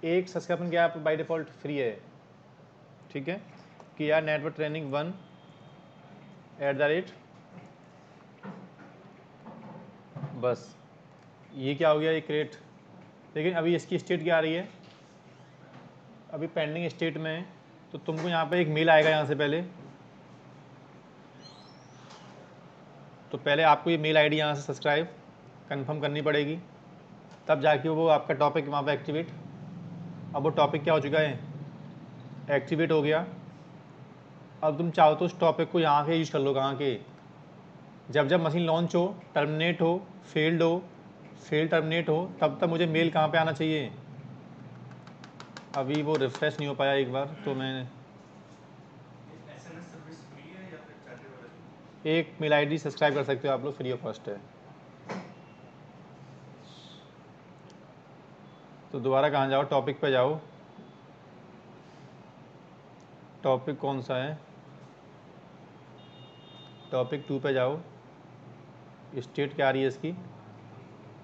एक सब्सक्रिप्शन क्या बाय डिफ़ॉल्ट फ्री है, ठीक है, कि यार नेटवर्क ट्रेनिंग 1 @ बस ये क्या हो गया, ये क्रिएट। लेकिन अभी इसकी स्टेट क्या आ रही है, अभी पेंडिंग स्टेट में है। तो तुमको यहाँ पे एक मेल आएगा यहाँ से पहले, तो पहले आपको ये मेल आईडी यहाँ से सब्सक्राइब कंफर्म करनी पड़ेगी, तब जाके वो आपका टॉपिक वहाँ पे एक्टिवेट। अब वो टॉपिक क्या हो चुका है, एक्टिवेट हो गया। अब तुम चाहो तो उस टॉपिक को यहाँ के यूज कर लो, कहाँ के, जब जब मशीन लॉन्च हो, टर्मिनेट हो, फेल टर्मिनेट हो, तब तक मुझे मेल कहाँ पे आना चाहिए। अभी वो रिफ्रेश नहीं हो पाया एक बार, तो मैं एक मेल आईडी सब्सक्राइब कर सकते हो आप लोग, फ्री ऑफ कॉस्ट है। तो दोबारा कहाँ जाओ, टॉपिक पे जाओ, टॉपिक कौन सा है, टॉपिक 2 पे जाओ, स्टेट क्या आ रही है इसकी,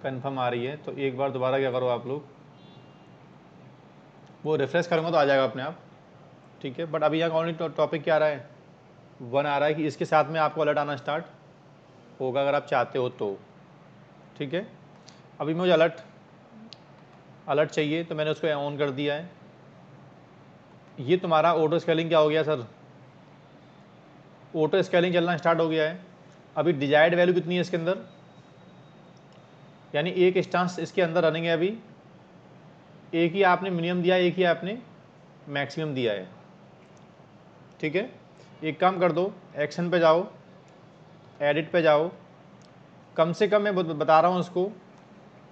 कंफर्म आ रही है। तो एक बार दोबारा क्या करो आप लोग, वो रिफ्रेश करूँगा तो आ जाएगा अपने आप, ठीक है। बट अभी यहाँ ओनली टॉपिक क्या आ रहा है, 1 आ रहा है कि इसके साथ में आपको अलर्ट आना स्टार्ट होगा अगर आप चाहते हो तो, ठीक है। अभी मुझे अलर्ट चाहिए तो मैंने उसको ऑन कर दिया है। ये तुम्हारा ऑटो स्केलिंग क्या हो गया सर, ऑटो स्केलिंग चलना स्टार्ट हो गया है। अभी डिजायर्ड वैल्यू कितनी है इसके अंदर, यानी एक इंस्टांस इसके अंदर रनिंग है अभी, एक ही आपने मिनिमम दिया है, एक ही आपने मैक्सिमम दिया है, ठीक है। एक काम कर दो, एक्शन पे जाओ, एडिट पे जाओ, कम से कम मैं बता रहा हूँ उसको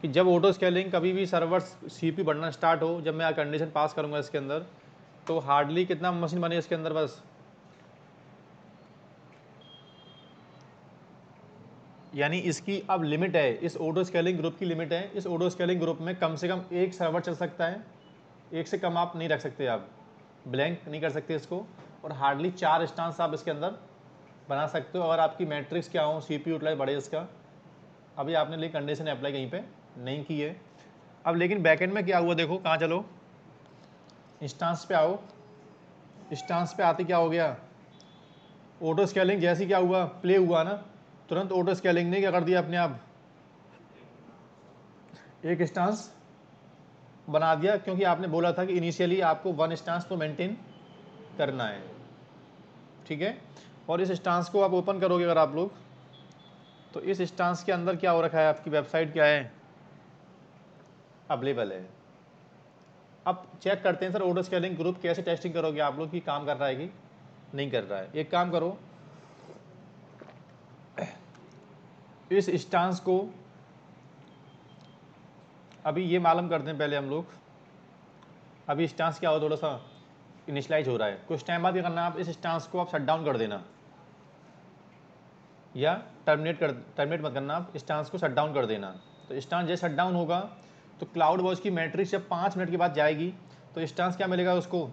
कि जब ऑटो स्केलिंग कभी भी सर्वर सीपीयू बढ़ना स्टार्ट हो, जब मैं कंडीशन पास करूँगा इसके अंदर, तो हार्डली कितना मशीन बने इसके अंदर, बस यानी इसकी अब लिमिट है, इस ऑटो स्केलिंग ग्रुप की लिमिट है। इस ऑटो स्केलिंग ग्रुप में कम से कम एक सर्वर चल सकता है, एक से कम आप नहीं रख सकते, आप ब्लैंक नहीं कर सकते इसको, और हार्डली 4 इंस्टांस आप इसके अंदर बना सकते हो अगर आपकी मैट्रिक्स क्या हो, सीपीयू यूटिलाइज बढ़े इसका। अभी आपने लिए कंडीशन अप्लाई कहीं पे नहीं की है। अब लेकिन बैकएंड में क्या हुआ देखो, कहाँ चलो, इंस्टांस पे आओ, इंस्टांस पे आते क्या हो गया, ऑटो स्केलिंग जैसे क्या हुआ, प्ले हुआ ना, तुरंत ऑटो स्केलिंग ने क्या कर दिया, अपने आप एक इंस्टांस बना दिया, क्योंकि आपने बोला था कि इनिशियली आपको 1 इंस्टांस तो मेंटेन करना है, ठीक है। और इस इंस्टांस को आप ओपन करोगे अगर आप लोग, तो इस इंस्टांस के अंदर क्या हो रखा है, आपकी वेबसाइट क्या है, अवेलेबल है। अब चेक करते हैं सर ऑटो स्केलिंग ग्रुप कैसे टेस्टिंग करोगे आप लोग कि काम कर रहा है कि नहीं कर रहा है। एक काम करो, इस इंस्टांस को अभी ये मालूम करते हैं पहले हम लोग। अभी इंस्टांस क्या हो, थोड़ा सा इनिशियलाइज हो रहा है, कुछ टाइम बाद क्या करना, आप इस इंस्टांस को आप शट डाउन कर देना, या टर्मिनेट मत करना, आप इंस्टांस को शट डाउन कर देना। तो इंस्टांस जैसे शट डाउन होगा तो क्लाउड वॉच की मैट्रिक्स जब 5 मिनट के बाद जाएगी तो इंस्टांस क्या मिलेगा उसको,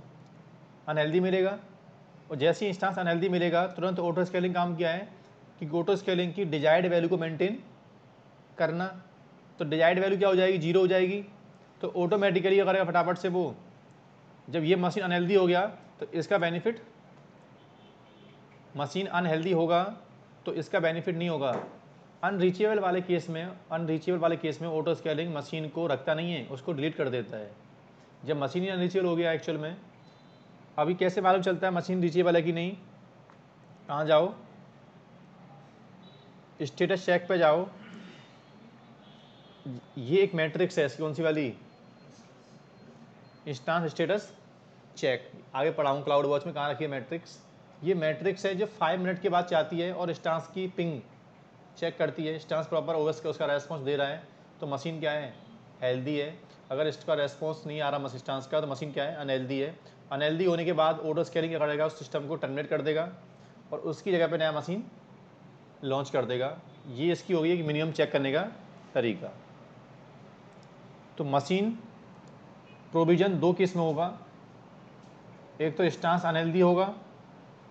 अनहेल्दी मिलेगा। और जैसे ही इंस्टांस अनहेल्दी मिलेगा, तुरंत ऑटो स्केलिंग काम किया है कि ऑटो स्केलिंग की डिजायर्ड वैल्यू को मेंटेन करना। तो डिजायर्ड वैल्यू क्या हो जाएगी, 0 हो जाएगी। तो ऑटोमेटिकली करेगा फटाफट से वो, जब ये मशीन अनहेल्दी हो गया तो इसका बेनिफिट, मशीन अनहेल्दी होगा तो इसका बेनिफिट नहीं होगा। अनरीचेबल वाले केस में ऑटो स्केलिंग मशीन को रखता नहीं है, उसको डिलीट कर देता है। जब मशीन ही अनरीचेबल हो गया एक्चुअल में, अभी कैसे मालूम चलता है मशीन रीचेबल है कि नहीं, कहाँ जाओ, स्टेटस चेक पे जाओ, ये एक मैट्रिक्स है, कौन सी वाली, इंस्टांस स्टेटस चेक, आगे पढ़ाऊँ क्लाउड वॉच में कहाँ रखी है मैट्रिक्स। ये मैट्रिक्स है जो 5 मिनट के बाद चाहती है और इंस्टांस की पिंग चेक करती है, इंस्टांस प्रॉपर ओएस का उसका रेस्पॉन्स दे रहा है तो मशीन क्या है, हेल्दी है। अगर इसका रेस्पॉन्स नहीं आ रहा इंस्टांस का तो मशीन क्या है, अनहेल्दी है। अनहेल्दी होने के बाद ऑटो स्केलिंग क्या करेगा, उस सिस्टम को टर्मिनेट कर देगा और उसकी जगह पे नया मशीन लॉन्च कर देगा। ये इसकी होगी कि मिनिमम चेक करने का तरीका। तो मशीन प्रोविजन 2 केस में होगा, एक तो इंस्टांस अनहेल्दी होगा,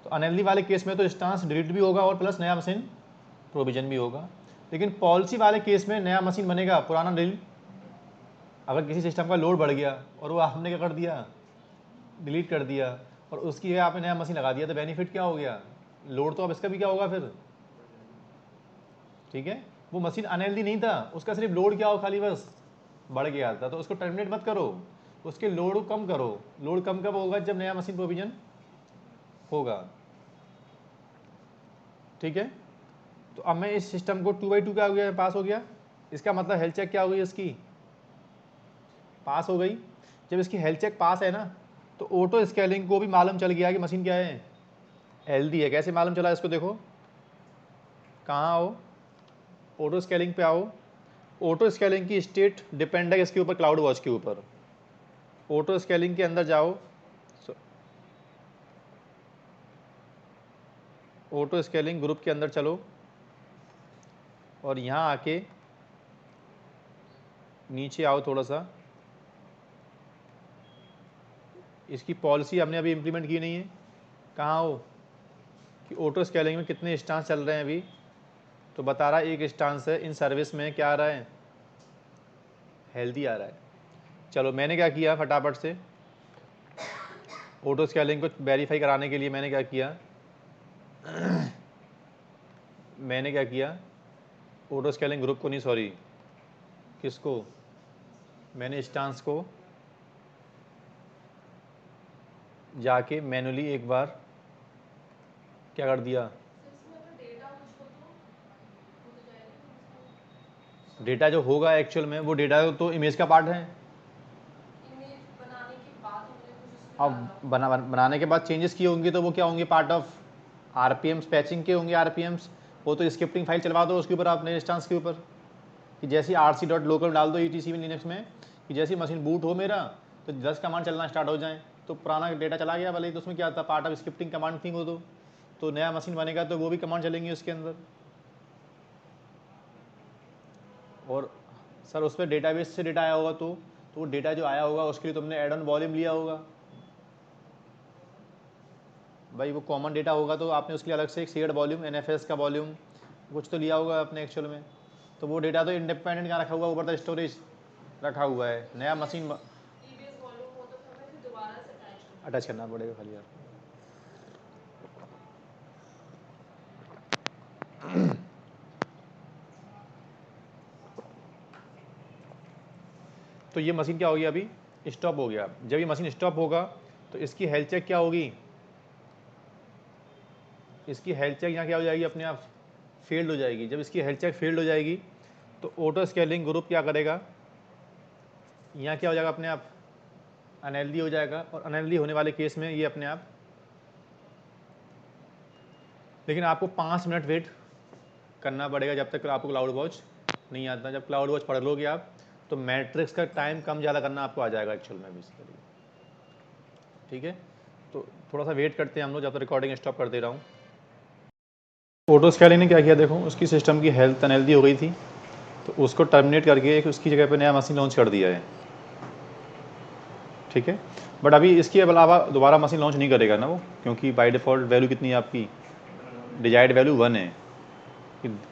तो अनहेल्दी वाले केस में तो इंस्टांस डिलीट भी होगा और प्लस नया मशीन प्रोविजन भी होगा। लेकिन पॉलिसी वाले केस में नया मशीन बनेगा, पुराना डिलीट। अगर किसी सिस्टम का लोड बढ़ गया और वो आपने क्या कर दिया, डिलीट कर दिया, और उसकी जगह आपने नया मशीन लगा दिया, तो बेनिफिट क्या हो गया, लोड तो अब इसका भी क्या होगा फिर, ठीक है। वो मशीन अनहेल्दी नहीं था, उसका सिर्फ लोड क्या हो, खाली बस बढ़ गया था, तो उसको टर्मिनेट मत करो, उसके लोड को कम करो। लोड कम कब होगा, जब नया मशीन प्रोविजन होगा, ठीक है। तो अब मैं इस सिस्टम को 2/2 क्या हो गया, पास हो गया। इसका मतलब हेल्थ चेक क्या हो गई, इसकी पास हो गई। जब इसकी हेल्थ चेक पास है ना, तो ऑटो स्केलिंग को भी मालूम चल गया कि मशीन क्या है, हेल्दी है। कैसे मालूम चला, इसको देखो, कहाँ आओ, ऑटो स्केलिंग पे आओ। ऑटो स्केलिंग की स्टेट डिपेंड है इसके ऊपर, क्लाउड वॉच के ऊपर। ऑटो स्केलिंग के अंदर जाओ, ऑटो स्केलिंग ग्रुप के अंदर चलो और यहाँ आके नीचे आओ थोड़ा सा। इसकी पॉलिसी हमने अभी इम्प्लीमेंट की नहीं है, कहाँ हो कि ऑटो स्केलिंग में कितने स्टांस चल रहे हैं अभी, तो बता रहा है एक स्टांस है। इन सर्विस में क्या आ रहा है, हेल्दी आ रहा है। चलो मैंने क्या किया फटाफट से, ऑटो स्केलिंग को वेरीफाई कराने के लिए मैंने क्या किया ऑटो स्केलिंग ग्रुप को नहीं, सॉरी, किसको, मैंने इंस्टेंस को जाके मैनुअली एक बार क्या कर दिया, डेटा जो होगा एक्चुअल में वो डेटा तो इमेज का पार्ट है। अब बनाने के बाद चेंजेस किए होंगे तो वो क्या होंगे, पार्ट ऑफ आरपीएम्स, पैचिंग के होंगे आरपीएम्स। वो तो स्क्रिप्टिंग फाइल चलवा दो उसके ऊपर, आपने इंस्टेंस के ऊपर, कि जैसे rc.local डाल दो etc में लिनक्स में, कि जैसी मशीन बूट हो मेरा तो 10 कमांड चलना स्टार्ट हो जाए, तो पुराना डेटा चला गया भले ही, तो उसमें क्या था, पार्ट ऑफ स्क्रिप्टिंग कमांड थी वो तो नया मशीन बनेगा तो वो भी कमांड चलेंगी उसके अंदर। और सर उस पर डेटाबेस से डेटा आया होगा तो वो डेटा जो आया होगा उसके लिए तुमने एड ऑन वॉल्यूम लिया होगा भाई, वो कॉमन डेटा होगा तो आपने उसके लिए अलग से एक शेयर्ड वॉल्यूम, एनएफएस का वॉल्यूम कुछ तो लिया होगा अपने एक्चुअल में। तो वो डेटा तो इंडिपेंडेंट कहाँ रखा हुआ, ऊपर द स्टोरेज रखा हुआ है। नया मशीन अटैच करना पड़ेगा खाली यार। तो ये मशीन क्या होगी, अभी स्टॉप हो गया। जब ये मशीन स्टॉप होगा तो इसकी हेल्थ चेक क्या होगी, इसकी हेल्थ चेक यहाँ क्या हो जाएगी, अपने आप फेल्ड हो जाएगी। जब इसकी हेल्थ चेक फेल्ड हो जाएगी तो ऑटो स्केलिंग ग्रुप क्या करेगा, यहाँ क्या हो जाएगा, अपने आप अनहेल्दी हो जाएगा। और अनहेल्दी होने वाले केस में ये अपने आप, लेकिन आपको 5 मिनट वेट करना पड़ेगा जब तक आपको क्लाउड वॉच नहीं आता। जब क्लाउड वॉच पढ़ लोगे आप तो मैट्रिक्स का टाइम कम ज़्यादा करना आपको आ जाएगा एक्चुअल में बेसिकली। ठीक है, तो थोड़ा सा वेट करते हैं हम लोग जब तक रिकॉर्डिंग स्टॉप कर दे रहा हूँ। ऑटो स्केलिंग ने क्या किया, देखो उसकी सिस्टम की हेल्थ अनहेल्दी हो गई थी तो उसको टर्मिनेट करके एक उसकी जगह पे नया मशीन लॉन्च कर दिया है। ठीक है, बट अभी इसके अलावा दोबारा मशीन लॉन्च नहीं करेगा ना वो, क्योंकि बाय डिफ़ॉल्ट वैल्यू कितनी है आपकी, डिजायर्ड वैल्यू 1 है,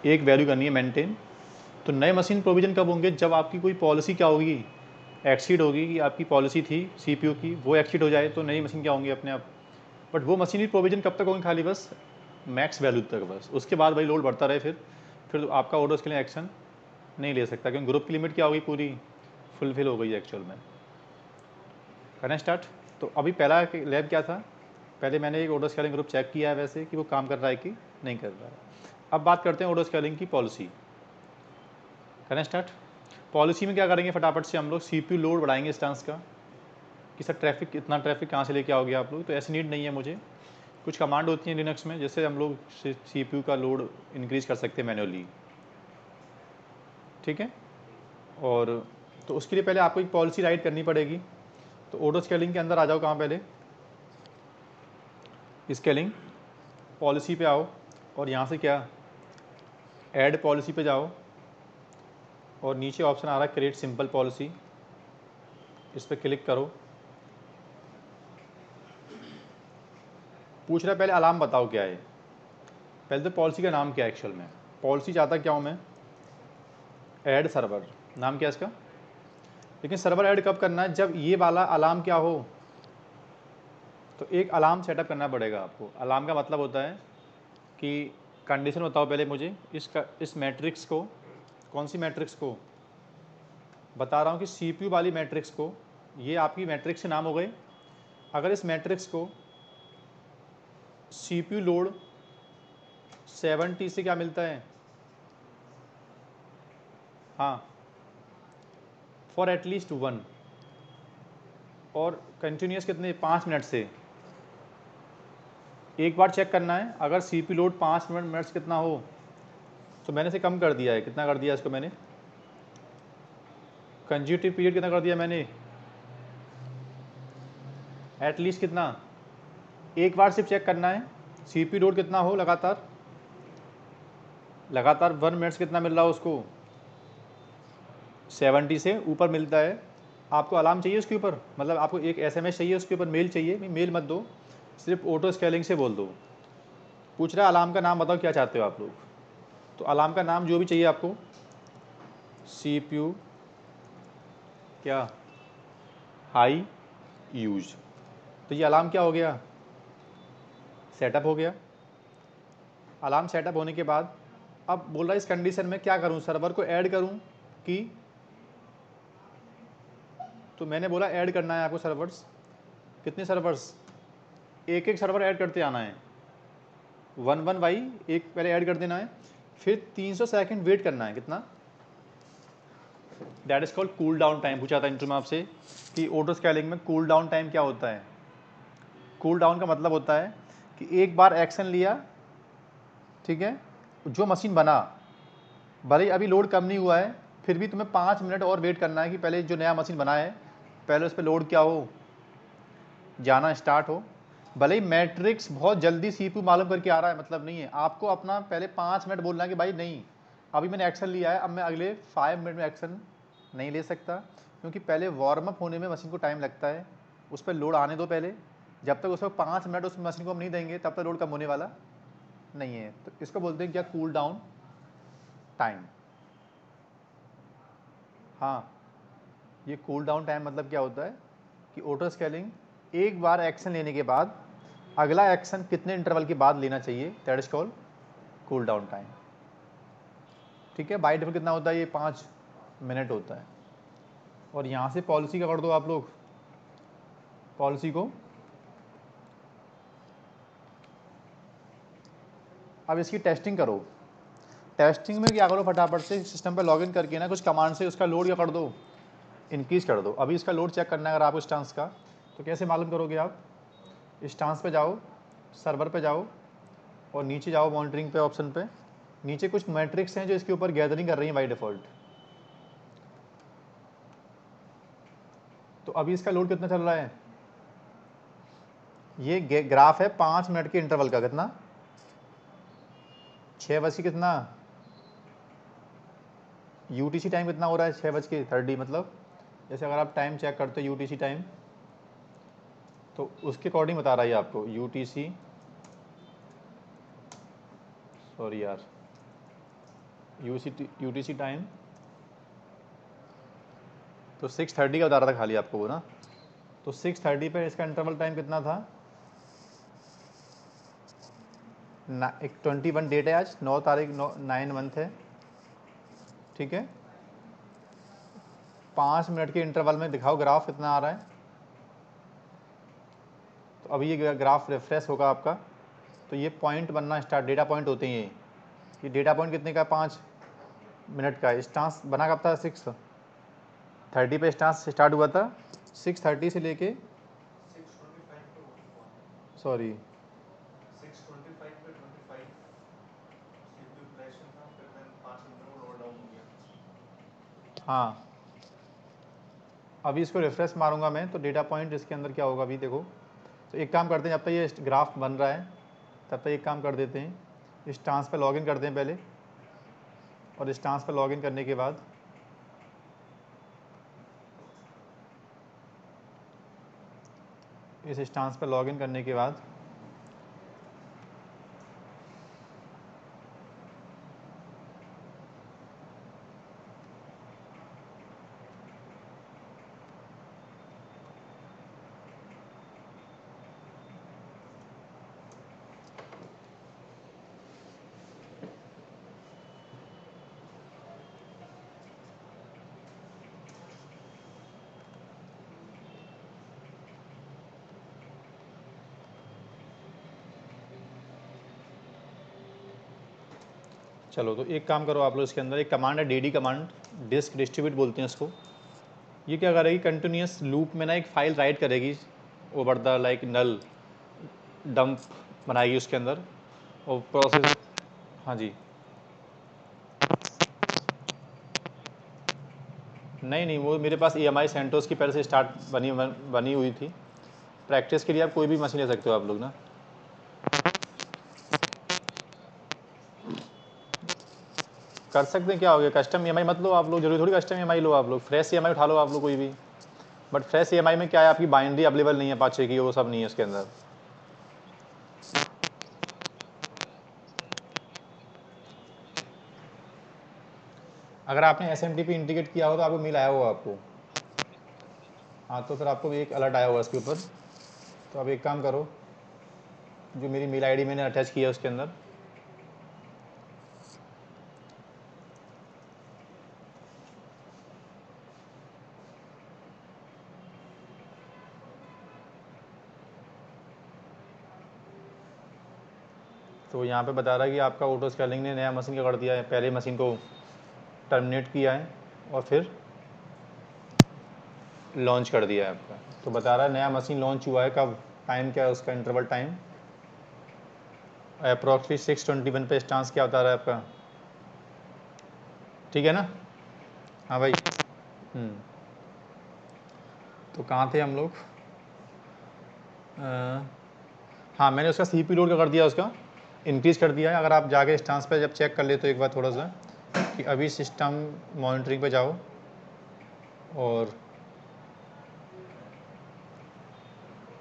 एक वैल्यू करनी है मेंटेन। तो नए मशीन प्रोविजन कब होंगे, जब आपकी कोई पॉलिसी क्या होगी, एक्सीड होगी, कि आपकी पॉलिसी थी सीपीयू की वो एक्सीड हो जाए तो नई मशीन क्या होंगी अपने आप। बट वो मशीन भी प्रोविजन कब तक होंगी, खाली बस मैक्स वैल्यू तक बस, उसके बाद भाई लोड बढ़ता रहे, फिर तो आपका ऑर्डर उसके लिए एक्शन नहीं ले सकता, क्योंकि ग्रुप की लिमिट क्या होगी, पूरी फुलफिल हो गई है एक्चुअल में। करना स्टार्ट। तो अभी पहला लैब क्या था, पहले मैंने एक ऑर्डर स्केलिंग ग्रुप चेक किया है वैसे कि वो काम कर रहा है कि नहीं कर रहा है। अब बात करते हैं ऑर्डर स्केलिंग की पॉलिसी। करना स्टार्ट। पॉलिसी में क्या करेंगे, फटाफट से हम लोग सीपीयू लोड बढ़ाएंगे इंस्टेंस का, कि सर ट्रैफिक, इतना ट्रैफिक कहाँ से लेके आओगे आप लोग, तो ऐसी नीड नहीं है मुझे। कुछ कमांड होती हैं लिनक्स में जिससे हम लोग सीपीयू का लोड इंक्रीज कर सकते हैं मैन्युअली। ठीक है, और तो उसके लिए पहले आपको एक पॉलिसी राइट करनी पड़ेगी। तो ऑटो स्केलिंग के अंदर आ जाओ, कहाँ, पहले स्केलिंग पॉलिसी पे आओ और यहाँ से क्या, ऐड पॉलिसी पे जाओ और नीचे ऑप्शन आ रहा है क्रिएट सिंपल पॉलिसी, इस पर क्लिक करो। पूछ रहा है पहले अलार्म बताओ क्या है, पहले तो पॉलिसी का नाम क्या है एक्चुअल में, पॉलिसी चाहता क्या हूँ मैं, ऐड सर्वर, नाम क्या है इसका। लेकिन सर्वर ऐड कब करना है, जब ये वाला अलार्म क्या हो, तो एक अलार्म सेटअप करना पड़ेगा आपको। अलार्म का मतलब होता है कि कंडीशन बताओ पहले मुझे, इस मैट्रिक्स को, कौन सी मैट्रिक्स को बता रहा हूँ, कि सीपीयू वाली मैट्रिक्स को, ये आपकी मैट्रिक्स के नाम हो गए। अगर इस मैट्रिक्स को सीपीयू लोड 70 से क्या मिलता है, हाँ, फॉर एटलीस्ट 1, और कंटिन्यूस कितने, 5 मिनट से एक बार चेक करना है। अगर सीपीयू लोड 5 मिनट्स कितना हो, तो मैंने इसे कम कर दिया है, कितना कर दिया इसको मैंने, कंज्यूटिव पीरियड कितना कर दिया मैंने, एटलीस्ट कितना, एक बार सिर्फ चेक करना है सीपीयू लोड कितना हो, लगातार 1 मिनट्स कितना मिल रहा हो उसको, 70 से ऊपर मिलता है। आपको अलार्म चाहिए उसके ऊपर, मतलब आपको एक एसएमएस चाहिए उसके ऊपर, मेल चाहिए, मेल मत दो, सिर्फ ऑटो स्केलिंग से बोल दो। पूछ रहा है अलार्म का नाम बताओ क्या चाहते हो आप लोग, तो अलार्म का नाम जो भी चाहिए आपको, सीपीयू क्या हाई यूज, तो ये अलार्म क्या हो गया, सेटअप हो गया। अलार्म सेटअप होने के बाद अब बोल रहा है इस कंडीशन में क्या करूं, सर्वर को ऐड करूं कि, तो मैंने बोला ऐड करना है आपको सर्वर्स। कितने सर्वर्स, एक एक सर्वर ऐड करते आना है, 1 1 बाई एक पहले ऐड कर देना है, फिर 300 सेकंड वेट करना है। कितना, that is called cool down time. पूछा था इंटरव्यू में आपसे कि ऑटो स्केलिंग में कूल डाउन टाइम क्या होता है। कूल डाउन का मतलब होता है कि एक बार एक्शन लिया, ठीक है, जो मशीन बना, भले ही अभी लोड कम नहीं हुआ है, फिर भी तुम्हें 5 मिनट और वेट करना है कि पहले जो नया मशीन बना है पहले उस पर लोड क्या हो, जाना स्टार्ट हो। भले ही मैट्रिक्स बहुत जल्दी सीपीयू मालूम करके आ रहा है, मतलब नहीं है, आपको अपना पहले 5 मिनट बोलना है कि भाई नहीं, अभी मैंने एक्शन लिया है, अब मैं अगले 5 मिनट में एक्शन नहीं ले सकता, क्योंकि पहले वार्म अप होने में मशीन को टाइम लगता है, उस पर लोड आने दो पहले, जब तक उसमें 5 मिनट उस मशीन को हम नहीं देंगे तब तक लोड कम होने वाला नहीं है। तो इसको बोलते हैं क्या, कूल डाउन टाइम। हाँ, ये कूल डाउन टाइम मतलब क्या होता है कि ऑटो स्केलिंग एक बार एक्शन लेने के बाद अगला एक्शन कितने इंटरवल के बाद लेना चाहिए, that is called cool down time. ठीक है, बाई डिफॉल्ट कितना होता है, ये 5 मिनट होता है। और यहाँ से पॉलिसी का कर दो आप लोग, पॉलिसी को अब इसकी टेस्टिंग करो। टेस्टिंग में क्या करो, फटाफट से सिस्टम पे लॉगिन करके ना कुछ कमांड से उसका लोड क्या कर दो, इंक्रीज कर दो। अभी इसका लोड चेक करना है अगर आपको स्टांस का, तो कैसे मालूम करोगे आप, स्टांस पे जाओ, सर्वर पे जाओ और नीचे जाओ मॉनिटरिंग पे ऑप्शन पे, नीचे कुछ मैट्रिक्स हैं जो इसके ऊपर गैदरिंग कर रही हैं बाई डिफॉल्ट। तो अभी इसका लोड कितना चल रहा है, ये ग्राफ है 5 मिनट के इंटरवल का, कितना 6 बज के कितना, यूटीसी टाइम कितना हो रहा है, 6:30, मतलब जैसे अगर आप टाइम चेक करते हो यूटीसी टाइम, तो उसके अकॉर्डिंग बता रहा है आपको यूटीसी, सॉरी यार, यूटीसी टाइम तो 6:30 का बता रहा था खाली आपको वो ना। तो 6:30 पे इसका इंटरवल टाइम कितना था, एक 21 डेट है आज, 9 तारीख 9 मंथ है, ठीक है। 5 मिनट के इंटरवल में दिखाओ ग्राफ कितना आ रहा है। तो अभी ये ग्राफ रिफ्रेश होगा आपका, तो ये पॉइंट बनना स्टार्ट, डेटा पॉइंट होते हैं ये डेटा पॉइंट कितने का, 5 मिनट का। स्टांस बना कब था, 6:30 पे स्टांस स्टार्ट हुआ था, 6:30 से लेके, 6:25 पे सॉरी 6:25 पे 25 सीपीयू फ्लैशिंग था, फिर देन 5 मिनट में लोड डाउन हो गया। हाँ, अभी इसको रिफ्रेश मारूंगा मैं, तो डेटा पॉइंट इसके अंदर क्या होगा अभी देखो। तो एक काम करते हैं, जब तक ये ग्राफ बन रहा है तब तक एक काम कर देते हैं, स्टांस पे लॉगिन करते हैं पहले, और स्टांस पे लॉगिन करने के बाद इस स्टांस पे लॉगिन करने के बाद चलो, तो एक काम करो आप लोग, इसके अंदर एक कमांड है dd कमांड, डिस्क डिस्ट्रीब्यूट बोलते हैं इसको। ये क्या करेगी, कंटिन्यूस लूप में ना एक फाइल राइट करेगी over the like null dump बनाएगी उसके अंदर, और प्रोसेस, हाँ जी, नहीं नहीं, वो मेरे पास EMI सेंटोस की पहले से स्टार्ट बनी हुई थी। प्रैक्टिस के लिए आप कोई भी मशीन ले सकते हो आप लोग ना। कर सकते हैं, क्या हो गया, कस्टम EMI मत लो आप लोग, जरूरी थोड़ी कस्टम EMI लो आप लोग, फ्रेश EMI उठा लो आप लोग कोई भी। बट फ्रेश EMI में क्या है, आपकी बाइनरी अवेलेबल नहीं है अपाचे की, वो सब नहीं है उसके अंदर। अगर आपने SMTP इंटीग्रेट किया हो तो आपको मेल आया होगा आपको, हाँ, तो फिर आपको एक अलर्ट आया होगा इसके ऊपर तो अब एक काम करो, जो मेरी मेल आईडी मैंने अटैच किया है उसके अंदर तो यहाँ पे बता रहा है कि आपका ऑटो स्केलिंग ने नया मशीन क्या कर दिया है, पहले मशीन को टर्मिनेट किया है और फिर लॉन्च कर दिया है आपका। तो बता रहा है नया मशीन लॉन्च हुआ है, कब, टाइम क्या है उसका, इंटरवल टाइम अप्रॉक्सिमेटली 6:21 पे स्टांस क्या बता रहा है आपका, ठीक है ना। हाँ भाई। तो कहाँ थे हम लोग? हाँ, मैंने उसका सीपी लोड कर दिया, उसका इंक्रीज़ कर दिया है। अगर आप जाके स्टांस पे जब चेक कर ले तो एक बार थोड़ा सा कि अभी सिस्टम मॉनिटरिंग पे जाओ और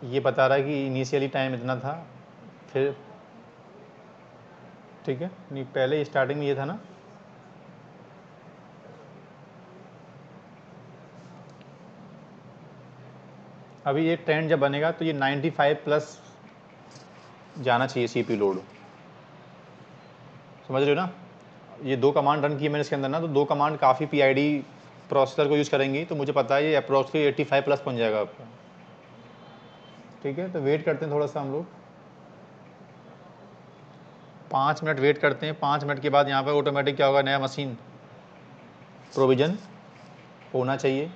ये बता रहा है कि इनिशियली टाइम इतना था, फिर ठीक है, नहीं पहले स्टार्टिंग में ये था ना, अभी ये ट्रेंड जब बनेगा तो ये 95 प्लस जाना चाहिए सीपी लोड, समझ रहे हो ना। ये 2 कमांड रन किए मैंने इसके अंदर ना, तो 2 कमांड काफ़ी पीआईडी प्रोसेसर को यूज़ करेंगी, तो मुझे पता है ये अप्रॉक्सिमेटली 85 प्लस पहुंच जाएगा आपका। ठीक है, तो वेट करते हैं थोड़ा सा हम लोग, 5 मिनट वेट करते हैं। 5 मिनट के बाद यहाँ पर ऑटोमेटिक क्या होगा, नया मशीन प्रोविज़न होना चाहिए।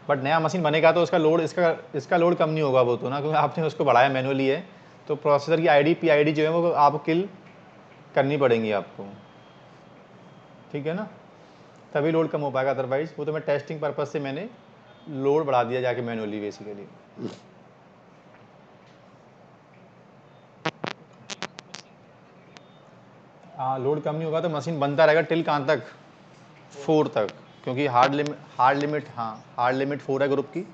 बट नया मशीन बनेगा तो उसका लोड, इसका लोड कम नहीं होगा वो तो ना, क्योंकि आपने उसको बढ़ाया मैनुअली है, तो प्रोसेसर की आईडी पीआईडी जो है वो आपको किल करनी पड़ेंगी आपको, ठीक है ना, तभी लोड कम हो पाएगा। अदरवाइज वो तो मैं टेस्टिंग पर्पज से मैंने लोड बढ़ा दिया जाके मैनुअली बेसिकली। हाँ, लोड कम नहीं होगा तो मशीन बनता रहेगा टिल कहाँ तक, 4 तक, क्योंकि हार्ड लिमिट हाँ, हार्ड लिमिट 4 है ग्रुप की।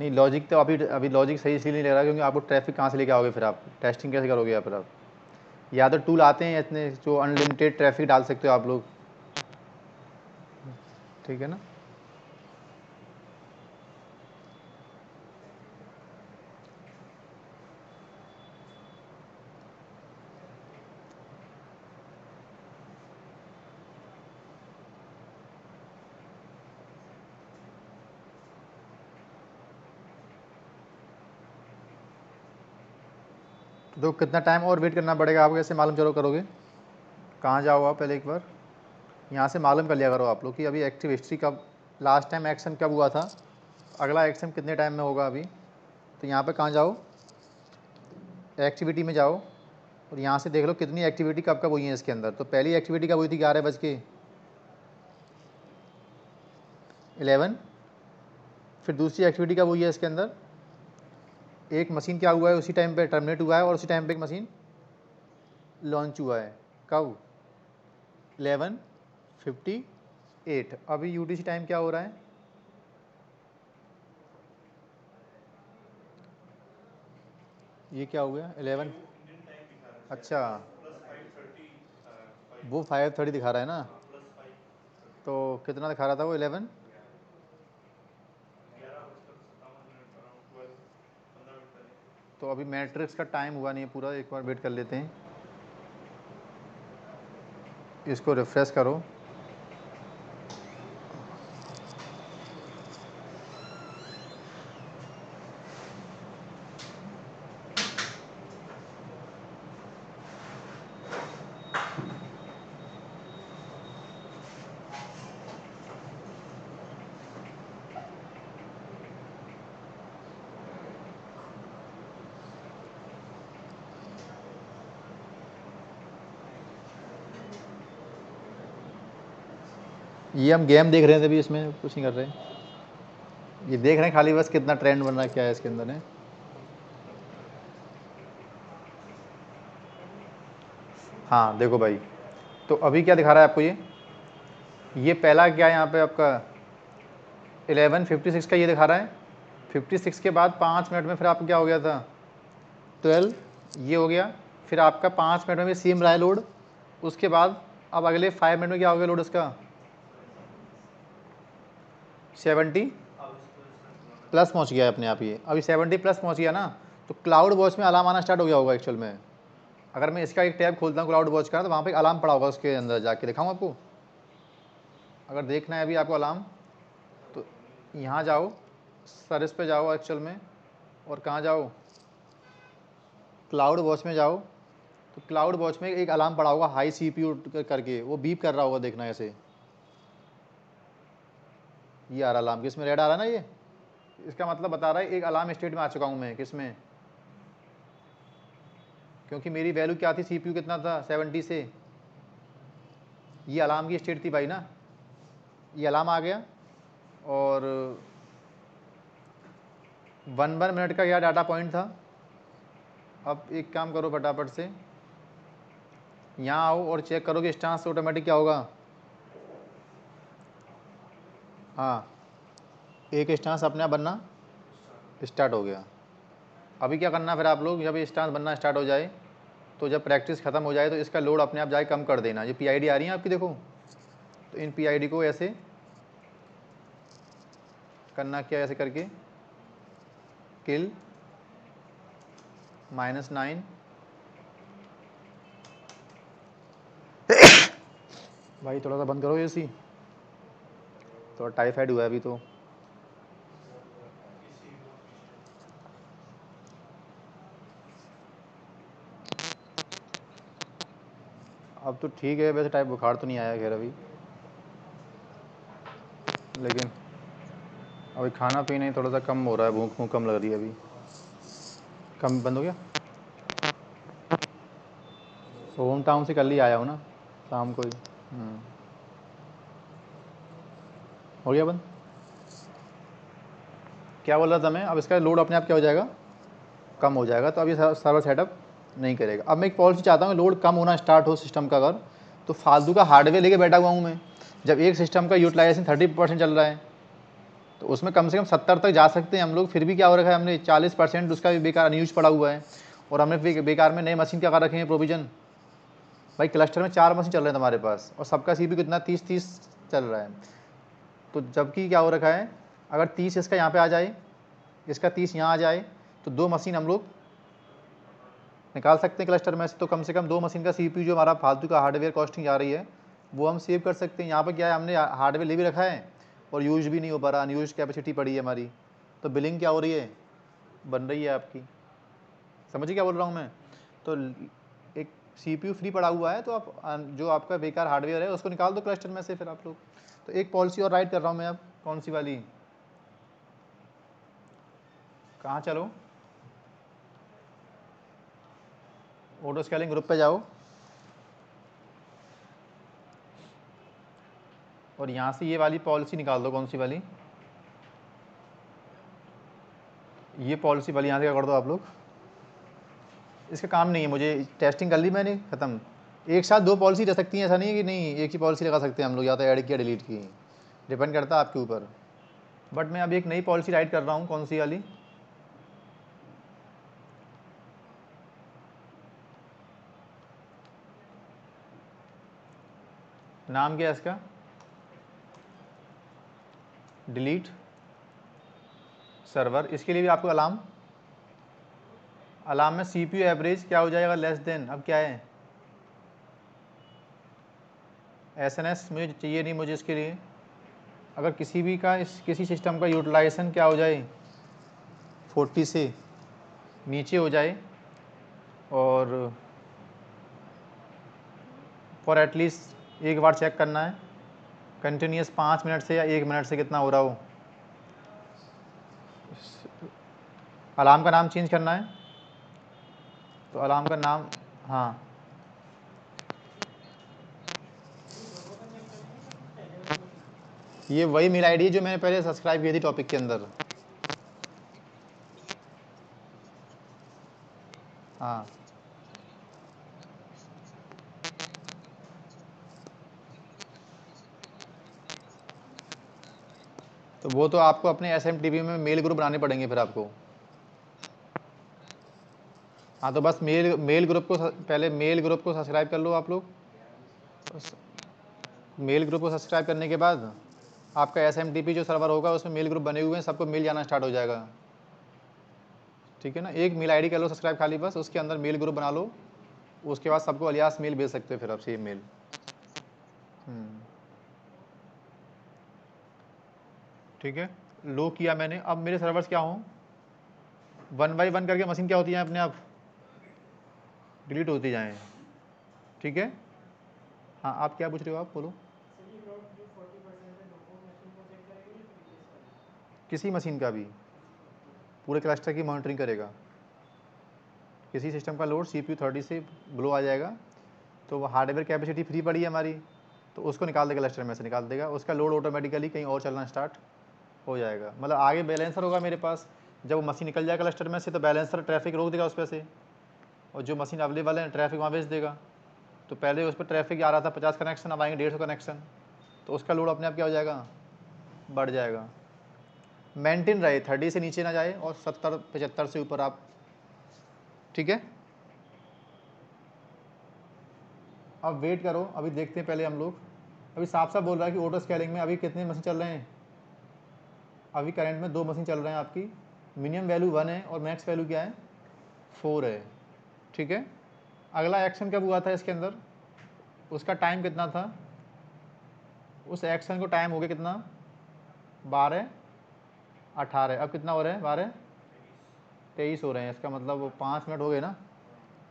नहीं, लॉजिक तो अभी लॉजिक सही इसलिए नहीं ले रहा क्योंकि आपको ट्रैफिक कहाँ से लेके आओगे, फिर आप टेस्टिंग कैसे करोगे या फिर आप, या तो टूल आते हैं इतने जो अनलिमिटेड ट्रैफिक डाल सकते हो आप लोग, ठीक है ना। तो कितना टाइम और वेट करना पड़ेगा आपको, कैसे मालूम चलो करोगे, कहाँ जाओ आप पहले एक बार यहाँ से मालूम कर लिया करो आप लोग कि अभी एक्टिव हिस्ट्री कब, लास्ट टाइम एक्शन कब हुआ था, अगला एक्शन कितने टाइम में होगा अभी। तो यहाँ पे कहाँ जाओ, एक्टिविटी में जाओ और यहाँ से देख लो कितनी एक्टिविटी कब कब हुई है इसके अंदर। तो पहली एक्टिविटी कब हुई थी, 11:11। फिर दूसरी एक्टिविटी कब हुई है इसके अंदर, एक मशीन क्या हुआ है उसी टाइम पे टर्मिनेट हुआ है और उसी टाइम पे एक मशीन लॉन्च हुआ है, कब, 11:58। अभी यूटीसी टाइम क्या हो रहा है, ये क्या हो गया 11, इंडियन टाइम दिखा रहा है अच्छा प्लस 5:30 दिखा रहा है, वो 5:30 दिखा रहा है ना, प्लस 5:30 तो कितना दिखा रहा था वो 11, 11:57 अराउंड 12, 15 मिनट पहले। तो अभी मैट्रिक्स का टाइम हुआ नहीं है पूरा, एक बार वेट कर लेते हैं, इसको रिफ्रेश करो। ये हम गेम देख रहे थे अभी, इसमें कुछ नहीं कर रहे, ये देख रहे हैं खाली बस कितना ट्रेंड बन रहा है क्या है इसके अंदर है। हाँ देखो भाई, तो अभी क्या दिखा रहा है आपको, ये पहला क्या है यहाँ पे आपका 11:56 का ये दिखा रहा है, 56 के बाद 5 मिनट में फिर आपका क्या हो गया था 12, ये हो गया, फिर आपका 5 मिनट में भी सेम रहा है लोड, उसके बाद अब अगले 5 मिनट में क्या हो गया लोड उसका 70 अब इसको इसमें प्लस पहुंच गया है अपने आप। ये अभी 70 प्लस पहुंच गया ना, तो क्लाउड वॉच में अलार्म आना स्टार्ट हो गया होगा एक्चुअल में। अगर मैं इसका एक टैब खोलता हूँ क्लाउड वॉच का, तो वहाँ पे एक अलार्म पड़ा होगा, उसके अंदर जाके दिखाऊँ आपको। अगर देखना है अभी आपको अलार्म, तो यहाँ जाओ, सर्विस पे जाओ एक्चुअल में, और कहाँ जाओ, क्लाउड वॉच में जाओ। तो क्लाउड वॉच में एक अलार्म पड़ा होगा हाई CPU करके, वो बीप कर रहा होगा, देखना ऐसे। ये आ रहा अलार्म, किसमें रेड आ रहा है ना, ये इसका मतलब बता रहा है एक अलार्म स्टेट में आ चुका हूँ मैं। किसमें? क्योंकि मेरी वैल्यू क्या थी, CPU कितना था, 70 से। ये अलार्म की स्टेट थी भाई ना, ये अलार्म आ गया। और 1 मिनट का यह डाटा पॉइंट था। अब एक काम करो फटाफट से, यहाँ आओ और चेक करो कि स्टांस ऑटोमेटिक क्या होगा। हाँ, एक स्टांस अपने आप बनना स्टार्ट हो गया। अभी क्या करना फिर आप लोग, जब ये स्टांस बनना स्टार्ट हो जाए, तो जब प्रैक्टिस खत्म हो जाए, तो इसका लोड अपने आप जाए कम कर देना। ये PID आ रही है आपकी, देखो, तो इन PID को ऐसे करना, क्या ऐसे करके, किल -9। भाई थोड़ा सा बंद करो AC, थोड़ा टाइफाइड हुआ है अभी तो। अब तो ठीक है, वैसे टाइप बुखार तो नहीं आया खैर अभी, लेकिन अभी खाना पीना ही थोड़ा सा कम हो रहा है, भूख भूख कम लग रही है अभी। कम बंद हो गया। होम टाउन से कल ही आया हूँ ना, शाम को ही। हो गया बंद। क्या बोल रहा था मैं, अब इसका लोड अपने आप क्या हो जाएगा, कम हो जाएगा। तो अब ये सर्वर सेटअप नहीं करेगा। अब मैं एक पॉलिसी चाहता हूँ, लोड कम होना स्टार्ट हो सिस्टम का, अगर तो फालतू का हार्डवेयर लेके बैठा हुआ हूँ मैं। जब एक सिस्टम का यूटिलाइजेशन 30% चल रहा है, तो उसमें कम से कम 70 तक जा सकते हैं हम लोग। फिर भी क्या हो रखा है, हमने 40% उसका भी बेकार अनयूज पड़ा हुआ है। और हमने बेकार में नए मशीन क्या कर रखे हैं, प्रोविजन। भाई क्लस्टर में 4 मशीन चल रहे हैं तुम्हारे पास, और सबका CPU कितना, 30 चल रहा है। तो जबकि क्या हो रखा है, अगर 30 इसका यहाँ पे आ जाए, इसका 30 यहाँ आ जाए, तो 2 मशीन हम लोग निकाल सकते हैं क्लस्टर में से। तो कम से कम 2 मशीन का CPU जो हमारा फालतू का हार्डवेयर कॉस्टिंग आ रही है, वो हम सेव कर सकते हैं। यहाँ पर क्या है, हमने हार्डवेयर ले भी रखा है और यूज भी नहीं हो पा रहा, अनयूज कैपेसिटी पड़ी है हमारी। तो बिलिंग क्या हो रही है, बन रही है आपकी। समझिए क्या बोल रहा हूँ मैं। तो एक CPU फ्री पड़ा हुआ है, तो आप जो आपका बेकार हार्डवेयर है उसको निकाल दो क्लस्टर में से फिर आप लोग। तो एक पॉलिसी और राइट कर रहा हूँ मैं अब, कौन सी वाली, कहाँ चलो, ऑटो स्केलिंग ग्रुप पे जाओ, और यहाँ से ये वाली पॉलिसी निकाल दो। कौन सी वाली, ये पॉलिसी वाली यहाँ से क्या कर दो आप लोग। इसका काम नहीं है, मुझे टेस्टिंग कर ली मैंने, ख़त्म। एक साथ 2 पॉलिसी रह सकती हैं, ऐसा नहीं है कि नहीं एक ही पॉलिसी लगा सकते हैं हम लोग, या तो ऐड किया डिलीट की, डिपेंड करता है आपके ऊपर। बट मैं अभी एक नई पॉलिसी राइट कर रहा हूँ। कौन सी वाली, नाम क्या है इसका, डिलीट सर्वर। इसके लिए भी आपको अलार्म, अलार्म में CPU एवरेज क्या हो जाएगा, लेस देन, अब क्या है, SNS मुझे चाहिए नहीं। मुझे इसके लिए अगर किसी भी का किसी सिस्टम का यूटिलाइजेशन क्या हो जाए, 40 से नीचे हो जाए, और फॉर एटलीस्ट एक बार चेक करना है कंटिन्यूस 5 मिनट से या 1 मिनट से कितना हो रहा हो। अलार्म का नाम चेंज करना है, तो अलार्म का नाम, हाँ, ये वही मेल आईडी जो मैंने पहले सब्सक्राइब की थी टॉपिक के अंदर। हाँ, तो वो तो आपको अपने SMTP में मेल ग्रुप बनाने पड़ेंगे फिर आपको। हाँ, तो बस मेल ग्रुप को पहले मेल ग्रुप को सब्सक्राइब कर लो आप लोग। मेल ग्रुप को सब्सक्राइब करने के बाद आपका SMTP जो सर्वर होगा उसमें मेल ग्रुप बने हुए हैं, सबको मेल जाना स्टार्ट हो जाएगा, ठीक है ना। एक मेल आईडी कर लो सब्सक्राइब खाली, बस उसके अंदर मेल ग्रुप बना लो, उसके बाद सबको अलियास मेल भेज सकते हो फिर आप सेम मेल। ठीक है, लो किया मैंने। अब मेरे सर्वर्स क्या हों, 1 बाई 1 करके मशीन क्या होती है अपने आप डिलीट होती जाएं, ठीक है। हाँ आप क्या पूछ रहे हो, आप बोलो। किसी मशीन का भी, पूरे क्लस्टर की मॉनिटरिंग करेगा। किसी सिस्टम का लोड CPU 30 से बिलो आ जाएगा तो वो हार्डवेयर कैपेसिटी फ्री पड़ी है हमारी, तो उसको निकाल देगा, क्लस्टर में से निकाल देगा, उसका लोड ऑटोमेटिकली कहीं और चलना स्टार्ट हो जाएगा। मतलब आगे बैलेंसर होगा मेरे पास, जब वो मशीन निकल जाएगा क्लस्टर में से तो बैलेंसर ट्रैफिक रोक देगा उस पर से, और जो मशीन अवेलेबल है ट्रैफिक वहाँ भेज देगा। तो पहले उस पर ट्रैफिक आ रहा था 50 कनेक्शन, अब आएंगे 150 कनेक्शन, तो उसका लोड अपने आप क्या हो जाएगा, बढ़ जाएगा। मेंटेन रहे, 30 से नीचे ना जाए और 70-75 से ऊपर आप, ठीक है। अब वेट करो, अभी देखते हैं पहले हम लोग। अभी साफ साफ बोल रहा है कि ऑटो स्केलिंग में अभी कितने मशीन चल रहे हैं, अभी करंट में 2 मशीन चल रहे हैं आपकी, मिनिमम वैल्यू 1 है और मैक्स वैल्यू क्या है 4 है, ठीक है। अगला एक्शन कब हुआ था इसके अंदर, उसका टाइम कितना था, उस एक्शन को टाइम हो गया कितना 12-18, अब कितना हो रहा है 12-23 हो रहे हैं, इसका मतलब वो 5 मिनट हो गए ना।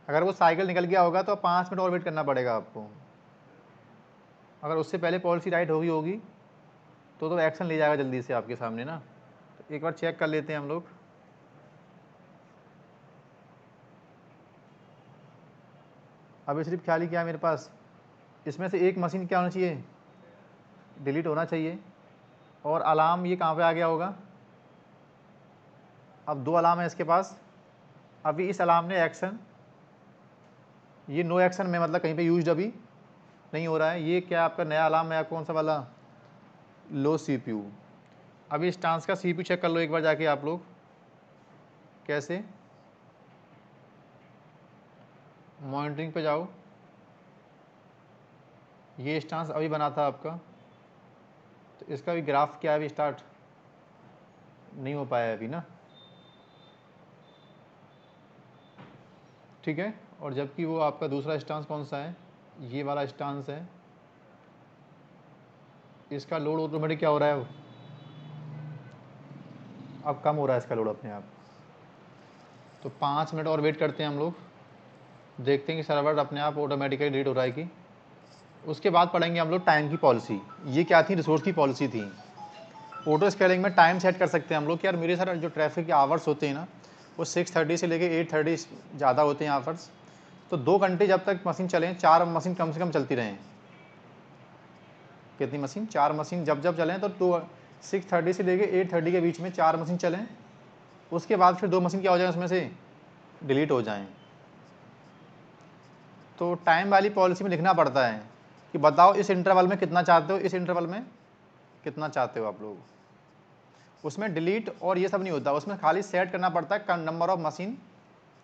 अगर वो साइकिल निकल गया होगा तो 5 मिनट और वेट करना पड़ेगा आपको। अगर उससे पहले पॉलिसी राइट होगी तो एक्शन ले जाएगा जल्दी से आपके सामने ना। तो एक बार चेक कर लेते हैं हम लोग। अभी सिर्फ ख्याल ही क्या है मेरे पास, इसमें से एक मशीन क्या होना चाहिए, डिलीट होना चाहिए। और अलार्म ये कहाँ पे आ गया होगा, अब 2 अलार्म है इसके पास। अभी इस अलार्म ने एक्शन, ये नो एक्शन में मतलब कहीं पे यूज्ड अभी नहीं हो रहा है। ये क्या आपका नया अलार्म है, कौन सा वाला, लो CPU। अभी इस ट्रांस का CPU चेक कर लो एक बार जाके आप लोग, कैसे, मॉनिटरिंग पे जाओ, ये स्टांस अभी बना था आपका, तो इसका भी ग्राफ क्या है, अभी स्टार्ट नहीं हो पाया है अभी ना, ठीक है। और जबकि वो आपका दूसरा स्टांस कौन सा है, ये वाला स्टांस है, इसका लोड ऑटोमेटिक क्या हो रहा है, अब कम हो रहा है इसका लोड अपने आप। तो 5 मिनट और वेट करते हैं हम लोग, देखते हैं कि सर्वर अपने आप ऑटोमेटिकली डिलीट हो रहा है कि। उसके बाद पढ़ेंगे हम लोग टाइम की पॉलिसी। ये क्या थी, रिसोर्स की पॉलिसी थी। ऑटो स्केलिंग में टाइम सेट कर सकते हैं हम लोग कि यार मेरे सारे जो ट्रैफिक के आवर्स होते हैं ना वो 6:30 से लेके 8:30 ज़्यादा होते हैं आवर्स, तो 2 घंटे जब तक मशीन चलें, 4 मशीन कम से कम चलती रहें। कितनी मशीन, 4 मशीन जब जब चलें तो 6:30 से लेके 8:30 के बीच में 4 मशीन चलें, उसके बाद फिर 2 मशीन क्या हो जाए उसमें से डिलीट हो जाएं। तो टाइम वाली पॉलिसी में लिखना पड़ता है कि बताओ इस इंटरवल में कितना चाहते हो, इस इंटरवल में कितना चाहते हो आप लोग। उसमें डिलीट और ये सब नहीं होता, उसमें खाली सेट करना पड़ता है नंबर ऑफ मशीन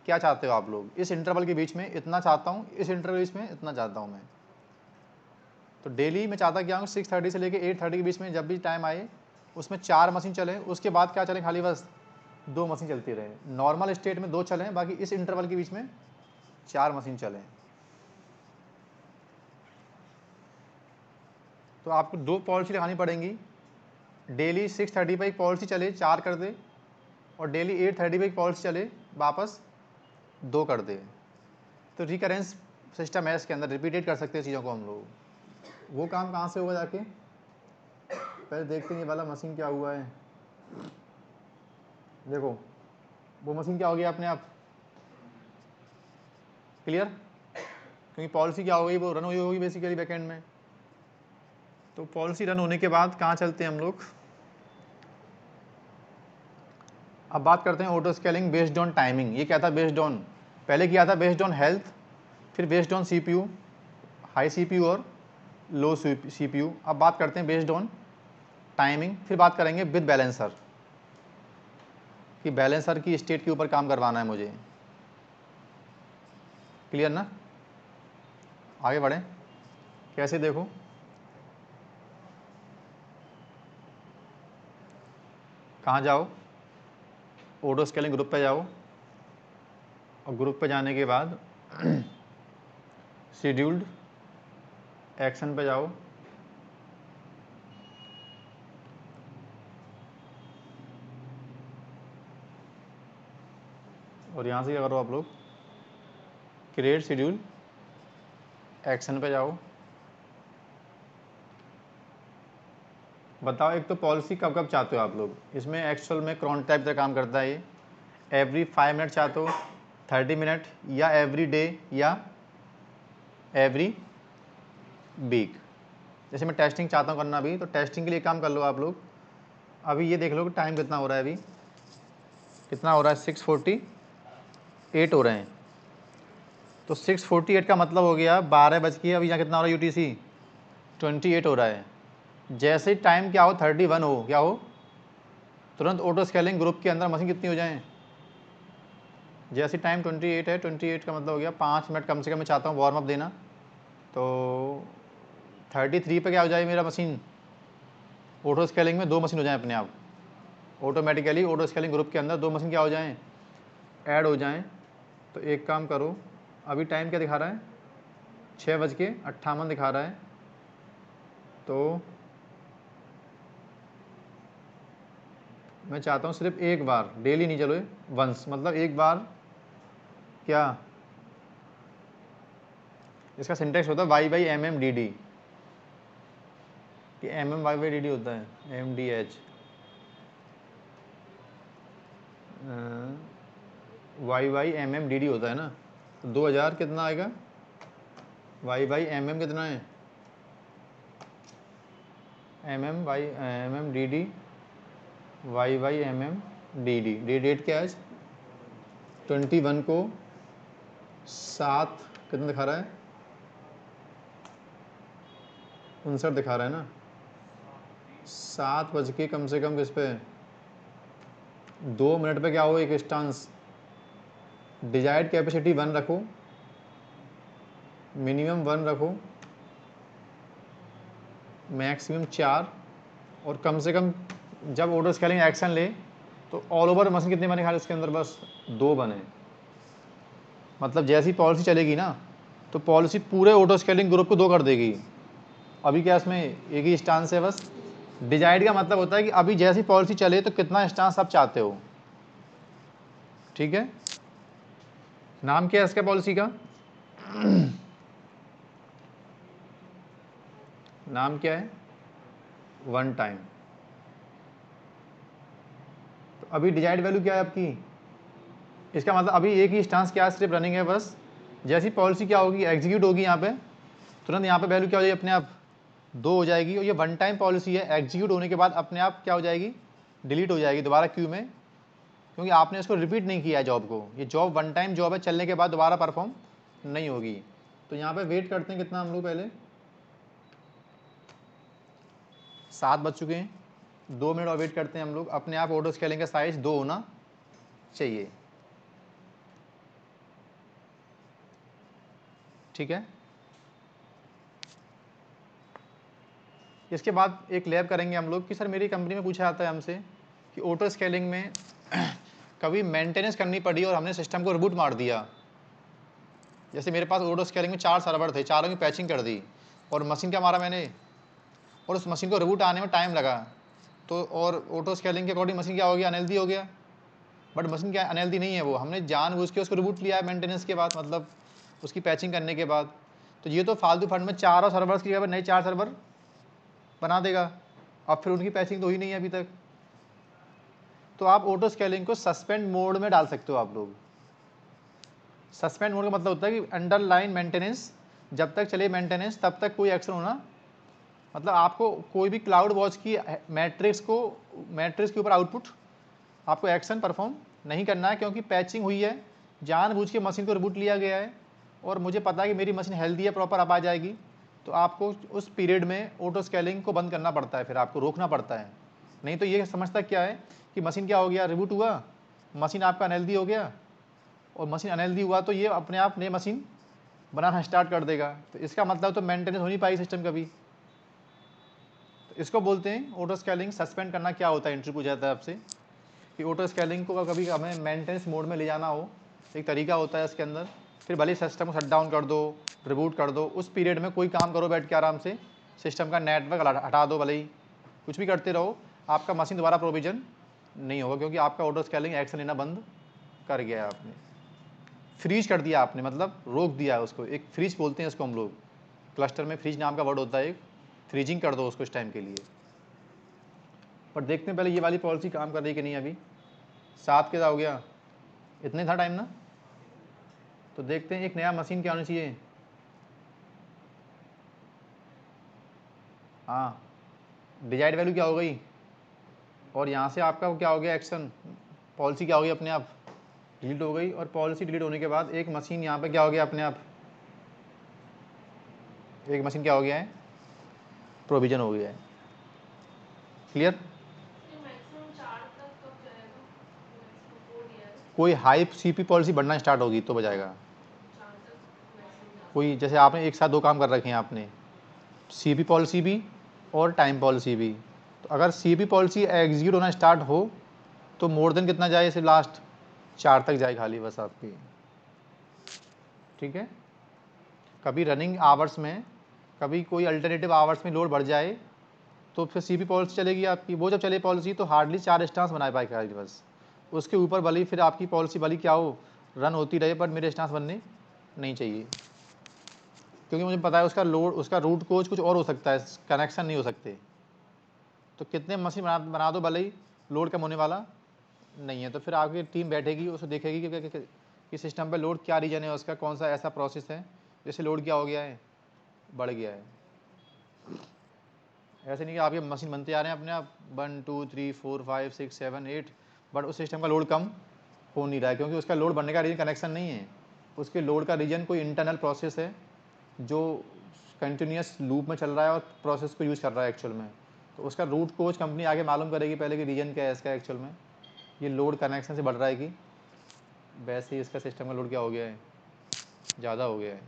क्या चाहते हो आप लोग, इस इंटरवल के बीच में इतना चाहता हूँ, इस इंटरवल के बीच में इतना चाहता हूँ मैं। तो डेली मैं चाहता क्या हूँ 6:30 से लेके 8:30 के बीच में जब भी टाइम आए उसमें 4 मशीन चले, उसके बाद क्या चले, खाली बस 2 मशीन चलती रहे। नॉर्मल स्टेट में 2 चलें, बाकी इस इंटरवल के बीच में 4 मशीन चलें। तो आपको 2 पॉलिसी लगानी पड़ेंगी, डेली 6:30 पर एक पॉलिसी चले 4 कर दे, और डेली 8:30 पर एक पॉलिसी चले वापस 2 कर दे। तो रिकरेंस सिस्टम है इसके अंदर, रिपीटेड कर सकते हैं चीज़ों को हम लोग। वो काम कहाँ से होगा जाके, पहले देखते हैं ये वाला मशीन क्या हुआ है। देखो वो मशीन क्या हो गया अपने आप क्लियर, क्योंकि पॉलिसी क्या हो गई, वो रन हुई होगी बेसिकली बैकएंड में। तो पॉलिसी रन होने के बाद कहाँ चलते हैं हम लोग, अब बात करते हैं auto scaling based on timing. ये क्या था, बेस्ड ऑन, पहले किया था बेस्ड ऑन हेल्थ, फिर based on CPU, high CPU और लो CPU। अब बात करते हैं बेस्ड ऑन टाइमिंग, फिर बात करेंगे विद बैलेंसर कि बैलेंसर की स्टेट के ऊपर काम करवाना है मुझे। क्लियर ना, आगे बढ़ें, कैसे देखो, कहाँ जाओ, ऑटो स्केलिंग ग्रुप पे जाओ, और ग्रुप पे जाने के बाद शेड्यूल्ड एक्शन पे जाओ, और यहाँ से क्या करो आप लोग, क्रिएट शेड्यूल एक्शन पे जाओ। बताओ एक तो पॉलिसी कब कब चाहते हो आप लोग, इसमें एक्चुअल में क्रॉन टाइप का काम करता है ये, एवरी 5 मिनट चाहते हो, 30 मिनट, या एवरी डे, या एवरी वीक। जैसे मैं टेस्टिंग चाहता हूँ करना अभी, तो टेस्टिंग के लिए काम कर लो आप लोग। अभी ये देख लो कि टाइम कितना हो रहा है, अभी कितना हो रहा है, 6:48 हो रहे हैं। तो 6:48 का मतलब हो गया 12 बज के, अभी यहाँ कितना हो रहा है UTC 28 हो रहा है। जैसे ही टाइम क्या हो 31 हो, क्या हो, तुरंत ऑटो स्केलिंग ग्रुप के अंदर मशीन कितनी हो जाए, जैसे टाइम 28 है, 28 का मतलब हो गया 5 मिनट कम से कम मैं चाहता हूँ वार्म अप देना। तो 33 पे क्या हो जाए मेरा मशीन, ऑटो स्केलिंग में 2 मशीन हो जाए अपने आप ऑटोमेटिकली, ऑटो स्केलिंग ग्रुप के अंदर 2 मशीन क्या हो जाएं, ऐड हो जाएं। तो एक काम करो, अभी टाइम क्या दिखा रहा है, 6:58 दिखा रहा है। तो मैं चाहता हूँ सिर्फ एक बार, डेली नहीं, चलो वंस, मतलब एक बार क्या, इसका सिंटेक्स होता है Y/MM/DD, कि MM Y/DD होता है, MDH Y/MM/DD होता है ना। तो 2000 कितना आएगा, Y/MM कितना है, MM/MM/DD, Y/MM/DD। डेट क्या है, 21 को 7 कितना दिखा रहा है, 59 दिखा रहा है ना। 7 बज के कम से कम किस पे, 2 मिनट पे क्या हो एक स्टांस। डिजायर्ड कैपेसिटी 1 रखो, मिनिमम 1 रखो, मैक्सिमम 4, और कम से कम जब ऑटो स्केलिंग एक्शन ले तो ऑल ओवर मशीन कितने बने खाली उसके अंदर, बस 2 बने। मतलब जैसी पॉलिसी चलेगी ना, तो पॉलिसी पूरे ऑटो स्केलिंग ग्रुप को 2 कर देगी। अभी क्या इसमें एक ही स्टांस है बस। डिजायर्ड का मतलब होता है कि अभी जैसी पॉलिसी चले तो कितना स्टांस आप चाहते हो, ठीक है। नाम क्या है इसका पॉलिसी का, नाम क्या है, 1 टाइम। तो अभी डिजायर्ड वैल्यू क्या है आपकी, इसका मतलब अभी एक ही स्टांस क्या सिर्फ रनिंग है बस। जैसी पॉलिसी क्या होगी, एग्जीक्यूट होगी यहाँ पे, तुरंत यहाँ पे वैल्यू क्या हो जाएगी, अपने आप 2 हो जाएगी। और ये 1 टाइम पॉलिसी है, एग्जीक्यूट होने के बाद अपने आप क्या हो जाएगी, डिलीट हो जाएगी दोबारा क्यू में, क्योंकि आपने इसको रिपीट नहीं किया है जॉब को। ये जॉब 1 टाइम जॉब है, चलने के बाद दोबारा परफॉर्म नहीं होगी। तो यहाँ पे वेट करते हैं कितना हम लोग, पहले 7 बज चुके हैं, 2 मिनट और वेट करते हैं हम लोग। अपने आप ऑटो स्केलिंग का साइज 2 होना चाहिए, ठीक है। इसके बाद एक लैब करेंगे हम लोग कि सर मेरी कंपनी में पूछा जाता है हमसे कि ऑटो स्केलिंग में कभी मेंटेनेंस करनी पड़ी और हमने सिस्टम को रिबूट मार दिया। जैसे मेरे पास ऑटो स्केलिंग में 4 सर्वर थे, चारों की पैचिंग कर दी, और मशीन क्या मारा मैंने, और उस मशीन को रिबूट आने में टाइम लगा। तो और ऑटो स्केलिंग के अकॉर्डिंग मशीन क्या हो गया, अनहेल्दी हो गया। बट मशीन क्या अनहेल्दी नहीं है, वो हमने जानबूझ के उसको रिबूट लिया है मेंटेनेंस के बाद, मतलब उसकी पैचिंग करने के बाद। तो ये तो फालतू फंड में 4 सर्वर्स की जगह पर नए 4 सर्वर बना देगा, अब फिर उनकी पैचिंग तो हुई नहीं है अभी तक। तो आप ऑटो स्केलिंग को सस्पेंड मोड में डाल सकते हो आप लोग। सस्पेंड मोड का मतलब होता है कि अंडरलाइन मेंटेनेंस, जब तक चले मेंटेनेंस तब तक कोई एक्शन होना, मतलब आपको कोई भी क्लाउड वॉच की मैट्रिक्स के ऊपर आउटपुट आपको एक्शन परफॉर्म नहीं करना है, क्योंकि पैचिंग हुई है, जानबूझ के मशीन को रिबूट लिया गया है, और मुझे पता है कि मेरी मशीन हेल्दी है, प्रॉपर अब आ जाएगी। तो आपको उस पीरियड में ऑटो स्केलिंग को बंद करना पड़ता है, फिर आपको रोकना पड़ता है। नहीं तो ये समझता क्या है कि मशीन क्या हो गया, रिबूट हुआ, मशीन आपका अनहेल्दी हो गया, और मशीन अनहेल्दी हुआ तो ये अपने आप नई मशीन बनाना स्टार्ट कर देगा। तो इसका मतलब तो मेंटेनेंस हो नहीं पाई सिस्टम कभी। इसको बोलते हैं ऑटो स्केलिंग। सस्पेंड करना क्या होता है, इंटरव्यू पूछा जाता है आपसे कि ऑटो स्केलिंग को कभी हमें मेंटेनेंस मोड में ले जाना हो, एक तरीका होता है इसके अंदर। फिर भले सिस्टम को शट डाउन कर दो, रिबूट कर दो, उस पीरियड में कोई काम करो बैठ के आराम से, सिस्टम का नेटवर्क हटा दो, भले ही कुछ भी करते रहो, आपका मशीन दोबारा प्रोविजन नहीं होगा, क्योंकि आपका ऑटो स्केलिंग एक्शन लेना बंद कर गया है आपने, फ्रीज कर दिया आपने, मतलब रोक दिया है उसको। एक फ्रीज बोलते हैं इसको हम लोग, क्लस्टर में फ्रीज नाम का वर्ड होता है एक, फ्रीजिंग कर दो उसको इस टाइम के लिए। पर देखते हैं पहले ये वाली पॉलिसी काम कर रही है कि नहीं। अभी 7 के हो गया, इतने था टाइम ना, तो देखते हैं एक नया मशीन क्या होना चाहिए। हाँ, डिजायर्ड वैल्यू क्या हो गई, और यहाँ से आपका क्या हो गया एक्शन, पॉलिसी क्या हो गई अपने आप डिलीट हो गई। और पॉलिसी डिलीट होने के बाद एक मशीन यहाँ पे क्या हो गया अपने आप, एक मशीन क्या हो गया है, प्रोविजन हो गया है। क्लियर। कोई हाई सीपी पॉलिसी बढ़ना स्टार्ट होगी तो बजाएगा। कोई जैसे आपने एक साथ 2 काम कर रखे हैं आपने, सीपी पॉलिसी भी और टाइम पॉलिसी भी, तो अगर सीपी पॉलिसी एग्जीक्यूट होना स्टार्ट हो तो मोर देन कितना जाए, सिर्फ लास्ट 4 तक जाए खाली बस आपकी। ठीक है, कभी रनिंग आवर्स में, कभी कोई अल्टरनेटिव आवर्स में लोड बढ़ जाए तो फिर सीपी पॉलिसी चलेगी आपकी। वो जब चले पॉलिसी तो हार्डली 4 स्टांस बना पाए खाली बस, उसके ऊपर भले फिर आपकी पॉलिसी भली क्या हो रन होती रहे, पर मेरे स्टांस बनने नहीं चाहिए, क्योंकि मुझे पता है उसका लोड, उसका रूट कोच कुछ और हो सकता है, कनेक्शन नहीं हो सकते। तो कितने मशीन बना दो भले ही लोड कम होने वाला नहीं है, तो फिर आपकी टीम बैठेगी, उसको देखेगी कि सिस्टम पे लोड क्या रीजन है उसका, कौन सा ऐसा प्रोसेस है जैसे लोड क्या हो गया है, बढ़ गया है। ऐसे नहीं कि आपके मशीन बनते आ रहे हैं अपने आप 1 2 3 4 5 6 7 8, बट उस सिस्टम का लोड कम हो नहीं रहा है, क्योंकि उसका लोड बढ़ने का रीजन कनेक्शन नहीं है, उसके लोड का रीजन कोई इंटरनल प्रोसेस है जो कंटिन्यूस लूप में चल रहा है और प्रोसेस को यूज़ कर रहा है एक्चुअल में। तो उसका रूट कोच कंपनी आगे मालूम करेगी पहले कि रीजन क्या है इसका एक्चुअल में, ये लोड कनेक्शन से बढ़ रहा है कि वैसे ही इसका सिस्टम का लोड क्या हो गया है, ज़्यादा हो गया है।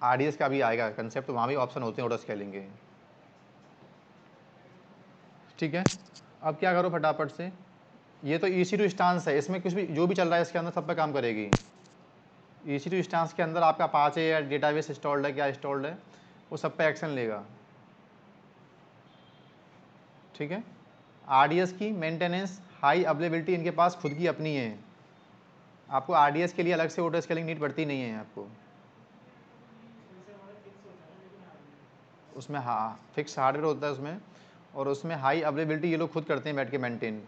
आरडीएस का भी आएगा कंसेप्ट, तो वहाँ भी ऑप्शन होते हैं ऑटो स्केलिंग के। ठीक है, अब क्या करो फटाफट से, ये तो EC2 स्टांस है, इसमें कुछ भी जो भी चल रहा है इसके अंदर सब पे काम करेगी। EC2 स्टांस के अंदर आपका अपाचे या डेटाबेस इंस्टॉल्ड है, क्या इंस्टॉल्ड है, वो सब पे एक्शन लेगा। ठीक है, आरडीएस की मेंटेनेंस, हाई अवेलेबिलिटी इनके पास खुद की अपनी है, आपको आरडीएस के लिए अलग से ऑटो स्केलिंग नीड पड़ती नहीं है आपको। उसमें हाँ फिक्स हार्डवेयर होता है उसमें, और उसमें हाई अवेलेबिलिटी ये लोग खुद करते हैं बैठ के maintain,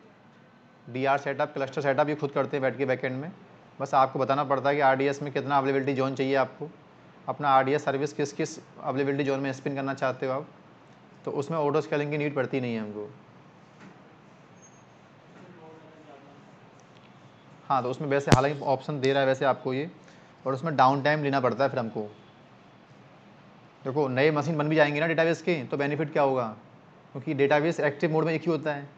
DR setup, cluster setup ये खुद करते हैं बैठ के बैकएंड में। बस आपको बताना पड़ता है कि आरडीएस में कितना अवेलेबिलिटी जोन चाहिए आपको, अपना आरडीएस सर्विस किस किस अवेलेबिलिटी जोन में स्पिन करना चाहते हो आप, तो उसमें ऑटो स्केलिंग की नीड पड़ती नहीं है हमको। हाँ, तो उसमें वैसे हालांकि ऑप्शन दे रहा है वैसे आपको ये, और उसमें डाउन टाइम लेना पड़ता है फिर हमको। देखो नए मशीन बन भी जाएंगे ना डेटाबेस के, तो बेनिफिट क्या होगा, क्योंकि डेटाबेस एक्टिव मोड में एक ही होता है।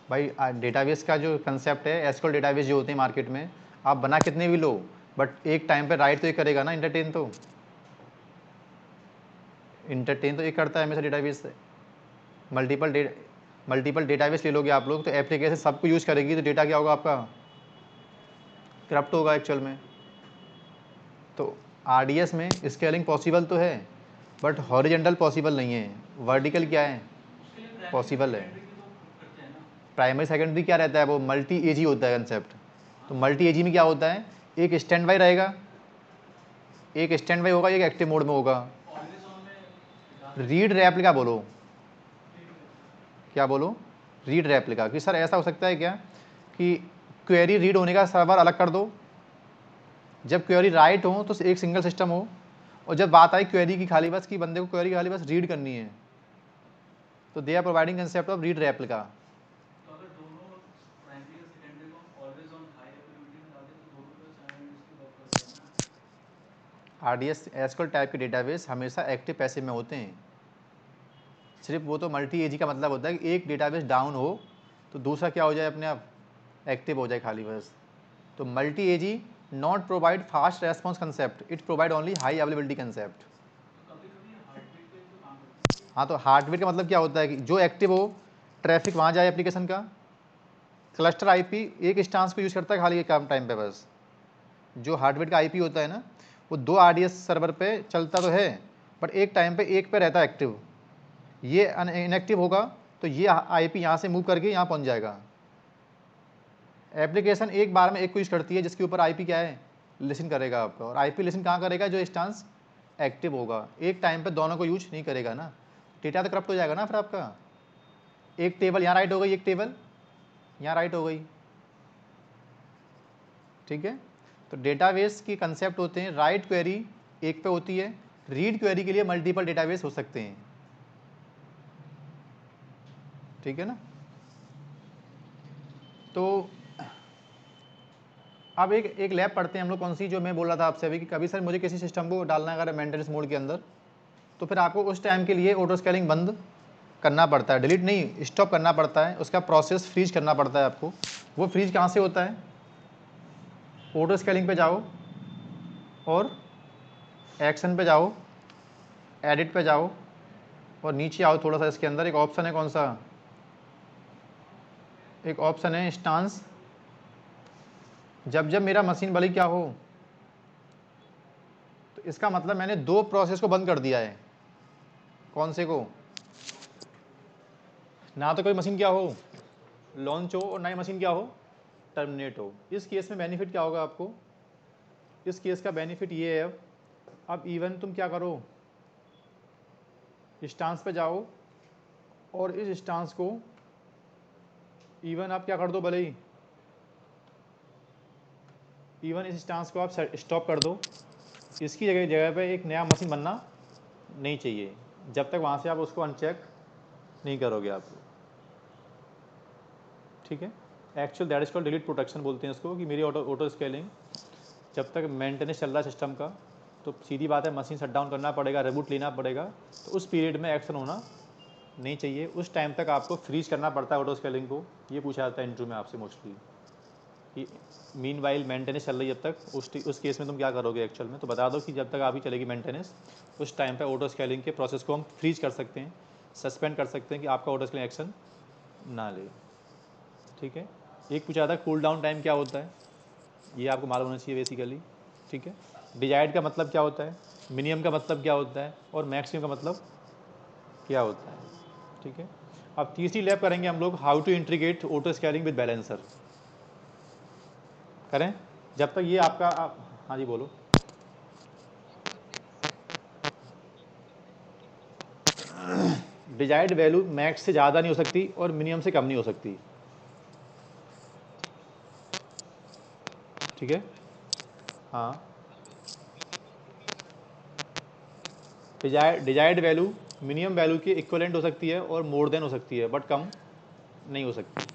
भाई डेटाबेस का जो कंसेप्ट है, एसक्यूएल डेटाबेस जो होते हैं मार्केट में, आप बना कितने भी लो, बट एक टाइम पे राइट तो एक करेगा ना, इंटरटेन तो एक करता है हमेशा डेटाबेस। मल्टीपल डेटाबेस ले लोगे आप लोग तो एप्लीकेशन सबको यूज़ करेगी, तो डेटा क्या होगा आपका, करप्ट होगा एक्चुअल में। तो आरडीएस में स्केलिंग पॉसिबल तो है, बट हॉरिजेंटल पॉसिबल नहीं है, वर्टिकल क्या है पॉसिबल है। प्राइमरी सेकेंडरी क्या रहता है, वो मल्टी एजी होता है कंसेप्ट। तो मल्टी एजी में क्या होता है, एक स्टैंड बाई रहेगा, एक स्टैंड बाई होगा, एक एक्टिव मोड में होगा। रीड रेप्लिका बोलो, क्या बोलो, रीड रेप्लिका, कि सर ऐसा हो सकता है क्या कि क्वेरी रीड होने का सर्वर अलग कर दो, जब क्वेरी राइट हो तो एक सिंगल सिस्टम हो, और जब बात आई क्वेरी की खाली बस की बंदे को क्वेरी खाली बस रीड करनी है, तो they are providing concept of read replica. RDS SQL type के डेटाबेस हमेशा एक्टिव पैसिव में होते हैं, सिर्फ वो तो मल्टी एजी का मतलब होता है कि एक डेटाबेस डाउन हो तो दूसरा क्या हो जाए अपने आप एक्टिव हो जाए खाली बस। तो multi AG not provide fast response concept, it provide only high availability concept. हाँ, तो हार्टबीट का मतलब क्या होता है कि जो एक्टिव हो, ट्रैफिक वहाँ जाए एप्लीकेशन का। क्लस्टर आईपी एक इंस्टेंस को यूज़ करता है खाली एक कम टाइम पे बस। जो हार्टबीट का आईपी होता है ना, वो 2 आरडीएस सर्वर पे चलता तो है, बट एक टाइम पे एक पे रहता है एक्टिव। ये इनएक्टिव होगा तो ये आईपी यहाँ से मूव करके यहाँ पहुँच जाएगा। एप्लीकेशन एक बार में एक को यूज़ करती है जिसके ऊपर आईपी क्या है, लिसन करेगा आपका। और आईपी लिसन कहाँ करेगा, जो इंस्टेंस एक्टिव होगा। एक टाइम पे दोनों को यूज नहीं करेगा ना, डेटा तो करप्ट हो जाएगा ना फिर आपका। एक टेबल यहाँ राइट हो गई, एक टेबल यहाँ राइट हो गई, ठीक है। तो डेटाबेस की कंसेप्ट होते हैं, राइट क्वेरी एक पे होती है, रीड क्वेरी के लिए मल्टीपल डेटाबेस हो सकते हैं, ठीक है ना। तो अब एक लैब पढ़ते हैं हम लोग, कौन सी, जो मैं बोल रहा था आपसे अभी कि कभी सर मुझे किसी सिस्टम को डालना है अगर मेंटेनेंस मोड के अंदर, तो फिर आपको उस टाइम के लिए ऑटो स्केलिंग बंद करना पड़ता है, डिलीट नहीं, स्टॉप करना पड़ता है, उसका प्रोसेस फ्रीज करना पड़ता है आपको। वो फ्रीज कहाँ से होता है, ऑटो स्केलिंग पे जाओ और एक्शन पे जाओ, एडिट पे जाओ और नीचे आओ थोड़ा सा, इसके अंदर एक ऑप्शन है, कौन सा, एक ऑप्शन है इंस्टांस। जब जब मेरा मशीन भले क्या हो, तो इसका मतलब मैंने 2 प्रोसेस को बंद कर दिया है। कौन से को, ना तो कोई मशीन क्या हो लॉन्च हो और ना ही मशीन क्या हो टर्मिनेट हो। इस केस में बेनिफिट क्या होगा आपको, इस केस का बेनिफिट ये है, अब इवन तुम क्या करो, इंस्टांस पे जाओ और इस इंस्टांस को इवन आप क्या कर दो, भले ही इवन इस इंस्टांस को आप स्टॉप कर दो, इसकी जगह जगह पे एक नया मशीन बनना नहीं चाहिए जब तक वहाँ से आप उसको अनचेक नहीं करोगे आप, ठीक है। Actual that is called delete protection बोलते हैं इसको, कि मेरी ऑटो स्केलिंग जब तक मेंटेनेंस चल रहा है सिस्टम का, तो सीधी बात है मशीन शट डाउन करना पड़ेगा, रिबूट लेना पड़ेगा, तो उस पीरियड में एक्शन होना नहीं चाहिए, उस टाइम तक आपको फ्रीज करना पड़ता है ऑटो स्केलिंग को। ये पूछा जाता है इंटरव्यू में आपसे मोस्टली कि मीन वाइल मेंटेनेंस चल रही है जब तक, उस केस में तुम क्या करोगे एक्चुअल में, तो बता दो कि जब तक आप ही चलेगी मेंटेनेंस, उस टाइम पे ऑटो स्केलिंग के प्रोसेस को हम फ्रीज कर सकते हैं, सस्पेंड कर सकते हैं कि आपका ऑटो स्केलिंग एक्शन ना ले, ठीक है। एक पूछा था कूल डाउन टाइम क्या होता है, ये आपको मालूम होना चाहिए बेसिकली, ठीक है। डिजायर्ड का मतलब क्या होता है, मिनिमम का मतलब क्या होता है और मैक्सिमम का मतलब क्या होता है, ठीक है। अब तीसरी लैब करेंगे हम लोग, how to integrate auto scaling with balancer. करें जब तक ये आपका हाँ जी बोलो। डिजायर्ड वैल्यू मैक्स से ज़्यादा नहीं हो सकती और मिनिमम से कम नहीं हो सकती, ठीक है। हाँ, डिजायर्ड वैल्यू मिनिमम वैल्यू के इक्वलेंट हो सकती है और मोर देन हो सकती है, बट कम नहीं हो सकती।